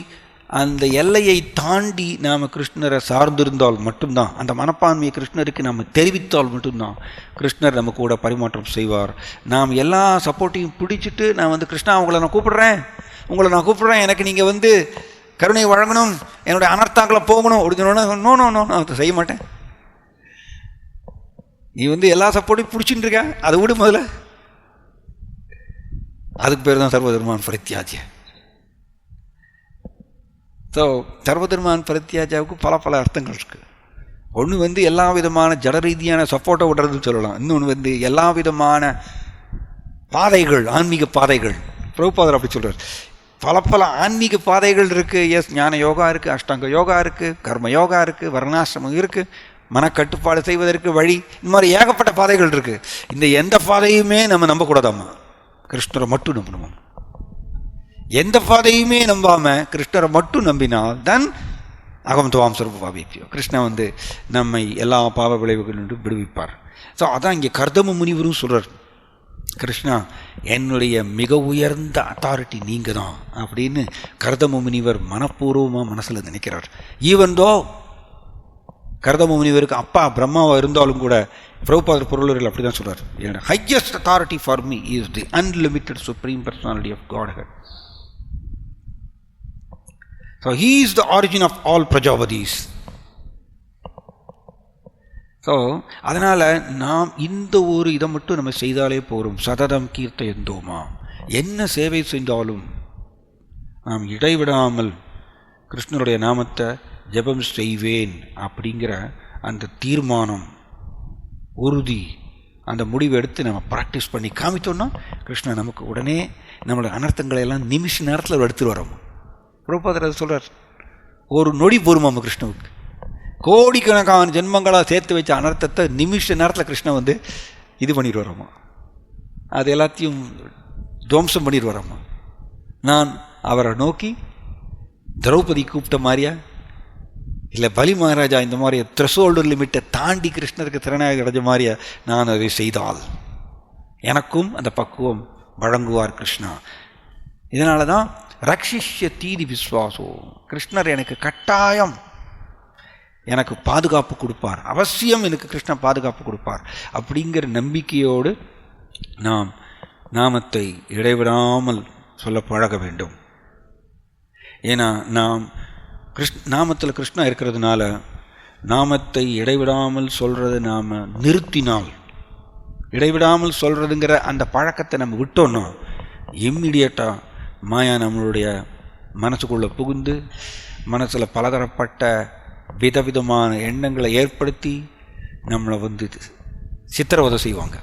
அந்த எல்லையை தாண்டி நாம் கிருஷ்ணரை சார்ந்திருந்தால் மட்டும்தான், அந்த மனப்பான்மையை கிருஷ்ணருக்கு நாம் தெரிவித்தால் மட்டும்தான் கிருஷ்ணர் நம்ம கூட பரிமாற்றம் செய்வார். நாம் எல்லா சப்போர்ட்டையும் பிடிச்சிட்டு நான் கிருஷ்ணா உங்களை நான் கூப்பிட்றேன், எனக்கு நீங்கள் கருணை வழங்கணும், என்னுடைய அனர்த்தாக்களை போகணும் அப்படின்னு நோ நான் அதை செய்ய மாட்டேன். நீ எல்லா சப்போர்ட்டையும் பிடிச்சிட்டு இருக்க, அதை விடு முதல்ல. அதுக்கு பேர் தான் சர்வதர்மான் பரித்யாஜ்ய. ஸோ சர்வதர்மான் பரித்யாஜாவுக்கு பல அர்த்தங்கள் இருக்குது. ஒன்று எல்லா விதமான ஜட ரீதியான சப்போர்ட்டை விடுறதுன்னு சொல்லலாம். இன்னொன்று எல்லா விதமான பாதைகள், ஆன்மீக பாதைகள். பிரபுபாதர் அப்படி சொல்கிறார், பல ஆன்மீக பாதைகள் இருக்குது. எஸ், ஞான யோகா இருக்குது, அஷ்டாங்க யோகா இருக்குது, கர்ம யோகா இருக்குது, வர்ணாசிரமம் இருக்குது, மனக்கட்டுப்பாடு செய்வதற்கு வழி, இந்த மாதிரி ஏகப்பட்ட பாதைகள் இருக்குது. இந்த எந்த பாதையுமே நம்ம நம்பக்கூடாதாம்மா, கிருஷ்ணரை மட்டும் நம்பணும். எந்த பாதையுமே நம்பாமல் கிருஷ்ணரை மட்டும் நம்பினால் தான் அகம் துவாம் சொருபாபிப்பியோ, கிருஷ்ணா நம்மை எல்லா பாவ விளைவுகளிலிருந்து விடுவிப்பார். ஸோ அதான் இங்கே கர்தம முனிவரும் சொல்கிறார், கிருஷ்ணா என்னுடைய மிக உயர்ந்த அத்தாரிட்டி நீங்கள் தான் அப்படின்னு கர்தம முனிவர் மனப்பூர்வமாக மனசில் நினைக்கிறார். ஈவன் தோ கர்தம முனிவருக்கு அப்பா பிரம்மாவாக இருந்தாலும் கூட பிரபுபாதர் பொருளர்கள் அப்படி தான் சொல்கிறார், என்னோட highest authority for me is the unlimited supreme personality of godhead. So he is the origin of all Prajapatis. So அதனால் நாம் இந்த ஒரு இதை மட்டும் நம்ம செய்தாலே போகிறோம். சததம் கீர்த்தயந்தோமா, என்ன சேவை செய்தாலும் நாம் இடைவிடாமல் கிருஷ்ணருடைய நாமத்தை ஜெபம் செய்வேன் அப்படிங்கிற அந்த தீர்மானம், உறுதி, அந்த முடிவு எடுத்து நம்ம ப்ராக்டிஸ் பண்ணி காமித்தோம்னா கிருஷ்ணன் நமக்கு உடனே நம்மளுடைய அனர்த்தங்களை எல்லாம் நிமிஷ நேரத்தில் எடுத்துகிட்டு வரோம். பிரபுபாதர் அதை சொல்கிறார், ஒரு நொடி போருமாம் கிருஷ்ணனுக்கு. கோடிக்கணக்கான ஜென்மங்களாக சேர்த்து வச்ச அனர்த்தத்தை நிமிஷ நேரத்தில் கிருஷ்ணன் இது பண்ணிட்டு வரோமா, அது எல்லாத்தையும் துவம்சம் பண்ணிட்டு வரோமா. நான் அவரை நோக்கி திரௌபதி கூப்பிட்ட மாதிரியா, இல்லை பலி மகாராஜா இந்த மாதிரி த்ரெஷ்ஹோல்டு லிமிட்டை தாண்டி கிருஷ்ணருக்கு திறனாக கிடைச்ச மாதிரியா நான் அதை செய்தால் எனக்கும் அந்த பக்குவம் வழங்குவார் கிருஷ்ணா. இதனால தான் ரக்ஷிஷ்ய தீதி விஸ்வாசோ, கிருஷ்ணர் எனக்கு கட்டாயம் எனக்கு பாதுகாப்பு கொடுப்பார், அவசியம் எனக்கு கிருஷ்ணன் பாதுகாப்பு கொடுப்பார் அப்படிங்கிற நம்பிக்கையோடு நாம் நாமத்தை இடைவிடாமல் சொல்ல பழக வேண்டும். ஏன்னா நாம் நாமத்தில் கிருஷ்ணா இருக்கிறதுனால நாமத்தை இடைவிடாமல் சொல்கிறத நாம் நிறுத்தினால், இடைவிடாமல் சொல்கிறதுங்கிற அந்த பழக்கத்தை நம்ம விட்டோன்னா இம்மிடியட்டாக மாயா நம்மளுடைய மனசுக்குள்ளே புகுந்து மனசில் பலதரப்பட்ட விதவிதமான எண்ணங்களை ஏற்படுத்தி நம்மளை சித்திரவதை செய்வாங்க.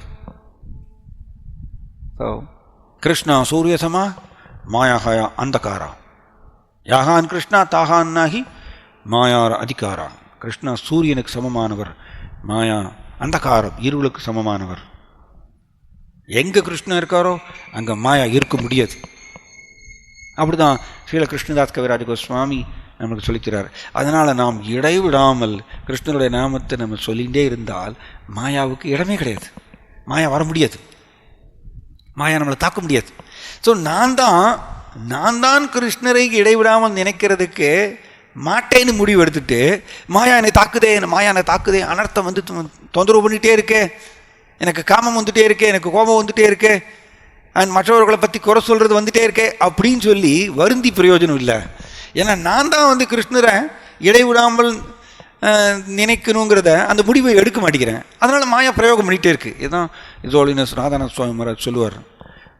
கிருஷ்ணா சூரியசமா மாயாஹயா அந்தகாரா, யாகான் கிருஷ்ணா தாகான் நாகி மாயார் அதிகாரா. கிருஷ்ணா சூரியனுக்கு சமமானவர், மாயா அந்தகாரம் இருளுக்கு சமமானவர். எங்கே கிருஷ்ணன் இருக்காரோ அங்கே மாயா இருக்க முடியாது. அப்படிதான் ஸ்ரீல கிருஷ்ணதாஸ் கவிராஜ கோஸ்வாமி நமக்கு சொல்லிக்கிறார். அதனால் நாம் இடைவிடாமல் கிருஷ்ணனுடைய நாமத்தை நம்ம சொல்லிகிட்டே இருந்தால் மாயாவுக்கு இடமே கிடையாது. மாயா வர முடியாது, மாயா நம்மளை தாக்க முடியாது. ஸோ நான் தான் கிருஷ்ணரை இடைவிடாமல் நினைக்கிறதுக்கு மாட்டேன்னு முடிவு எடுத்துட்டு மாயா என்னை தாக்குதே, அனர்த்தம் தொந்தரவு பண்ணிகிட்டே இருக்கே, எனக்கு காமம் வந்துகிட்டே இருக்கே, எனக்கு கோபம் வந்துகிட்டே இருக்கே, அண்ட் மற்றவர்களை பற்றி குறை சொல்கிறது வந்துகிட்டே இருக்கே அப்படின்னு சொல்லி வருந்தி பிரயோஜனம் இல்லை. ஏன்னா நான் தான் கிருஷ்ணரை இடைவிடாமல் நினைக்கணுங்கிறத அந்த முடிவை எடுக்க மாட்டேங்கிறேன். அதனால் மாயா பிரயோகம் பண்ணிகிட்டே இருக்குது. இதுதான் ஹிஸ் ராதாநாத் சுவாமி மகாராஜ் சொல்லுவார்,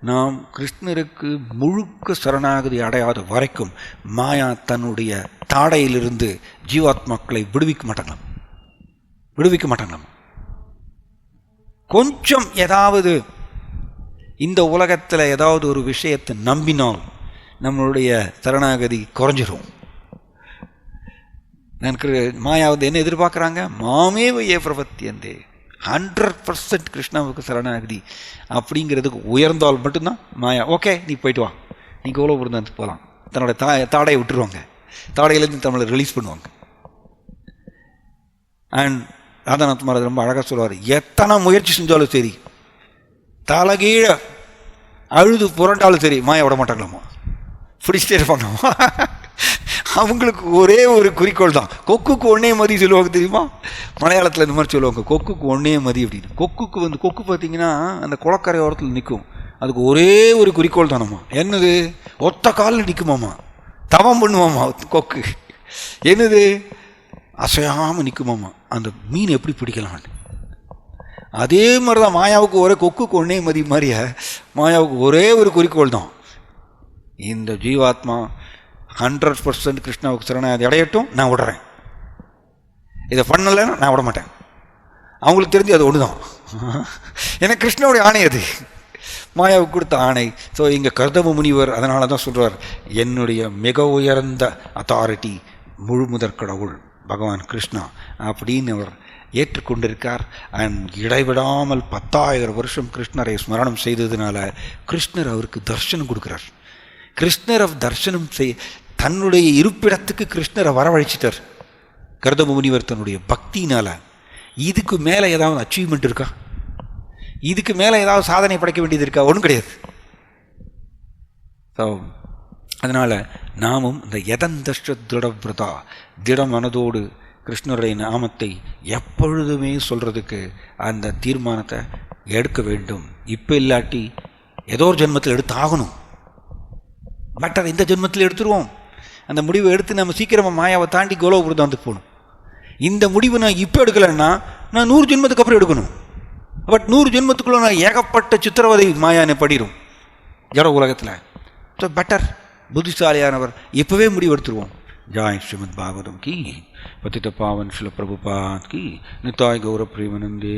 நாம் கிருஷ்ணருக்கு முழுக்க சரணாகதி அடையாத வரைக்கும் மாயா தன்னுடைய தாடையிலிருந்து ஜீவாத்மாக்களை விடுவிக்க மாட்டாங்களாம். கொஞ்சம் ஏதாவது இந்த உலகத்தில் ஏதாவது ஒரு விஷயத்தை நம்பினால் நம்மளுடைய சரணாகதி குறைஞ்சிரும். எனக்கு மாயா என்ன எதிர்பார்க்குறாங்க, மாமேவ ஏ பிரபத்தியந்தே, 100% கிருஷ்ணாவுக்கு சரணாகதி அப்படிங்கிறதுக்கு உயர்ந்தால் மட்டும்தான் மாயா ஓகே நீ போயிட்டு வா, நீ கோலம் இருந்தாந்து போகலாம், தன்னோட தாடையை விட்டுருவாங்க, தாடையிலேருந்து நம்மளை ரிலீஸ் பண்ணுவாங்க. அண்ட் ராதாநாத் மகாராஜ் ரொம்ப அழகாக சொல்லுவார், எத்தனை முயற்சி செஞ்சாலும் சரி, தலைகீழ அழுது புரண்டாலும் சரி மாயா விட மாட்டாங்களாமா, பிடிச்சிட்டே இருப்பாங்களாமா. அவங்களுக்கு ஒரே ஒரு குறிக்கோள் தான், கொக்குக்கு ஒன்னே மதி சொல்லுவாங்க தெரியுமா, மலையாளத்தில் இந்த மாதிரி சொல்லுவாங்க, கொக்குக்கு ஒன்னே மதி அப்படின்னு. கொக்கு பார்த்தீங்கன்னா அந்த குளக்கரை ஓரத்தில் நிற்கும், அதுக்கு ஒரே ஒரு குறிக்கோள் தானம்மா, என்னது ஒத்த காலில் நிற்குமாம்மா, தவம் பண்ணுவாம்மா கொக்கு, என்னது அசையாமல் நிற்குமாம்மா, அந்த மீன் எப்படி பிடிக்கலான்னு. அதே மாதிரி தான் மாயாவுக்கு கொக்குக்கு ஒன்னே மதி மாதிரியா மாயாவுக்கு ஒரே ஒரு குறிக்கோள் தான், இந்த ஜீவாத்மா 100% கிருஷ்ணாவுக்கு சரணாகதி அடையட்டும், நான் விடுறேன், இதை பண்ணலைன்னா நான் விட மாட்டேன். அவங்களுக்கு தெரிஞ்சு அது ஒன்று தான், ஏன்னா கிருஷ்ணனுடைய ஆணை அது, மாயாவுக்கு கொடுத்த ஆணை. ஸோ இங்கே கர்தம முனிவர் அதனால தான் சொல்கிறார், என்னுடைய மிக உயர்ந்த அத்தாரிட்டி முழு முதற் கடவுள் பகவான் கிருஷ்ணா அப்படின்னு அவர் ஏற்றுக்கொண்டிருக்கார். அண்ட் இடைவிடாமல் 10,000 வருஷம் கிருஷ்ணரை ஸ்மரணம் செய்ததுனால கிருஷ்ணர் அவருக்கு தர்சனம் கொடுக்குறார். கிருஷ்ணரை தர்சனம் தன்னுடைய இருப்பிடத்துக்கு கிருஷ்ணரை வரவழைச்சிட்டார் கர்தம முனிவர் தன்னுடைய பக்தினால். இதுக்கு மேலே ஏதாவது அச்சீவ்மெண்ட் இருக்கா, இதுக்கு மேலே ஏதாவது சாதனை படைக்க வேண்டியது இருக்கா, ஒன்றும் கிடையாது. ஸோ அதனால் நாமும் இந்த யதந்தஷ்ட திருடவிரதா, திட மனதோடு கிருஷ்ணருடைய நாமத்தை எப்பொழுதுமே சொல்கிறதுக்கு அந்த தீர்மானத்தை எடுக்க வேண்டும். இப்போ இல்லாட்டி ஏதோ ஒரு ஜென்மத்தில் எடுத்து ஆகணும். பட் அதை இந்த ஜென்மத்தில் எடுத்துருவோம். அந்த முடிவை எடுத்து நம்ம சீக்கிரமாக மாயாவை தாண்டி கோலோபுரதாந்து போகணும். இந்த முடிவு நான் இப்போ எடுக்கலைன்னா நான் 100 ஜென்மத்துக்கு அப்புறம் எடுக்கணும். பட் 100 ஜென்மத்துக்குள்ள நான் ஏகப்பட்ட சித்திரவதை மாயானை படிடும் ஜட உலகத்தில். ஸோ பெட்டர் புத்திசாலியானவர் இப்போவே முடிவு எடுத்துருவோம். ஜாய் ஸ்ரீமத் பாகவதம் கி, பतित पावन श्रील प्रभुपाद की, निताय गौर प्रेमानंदे.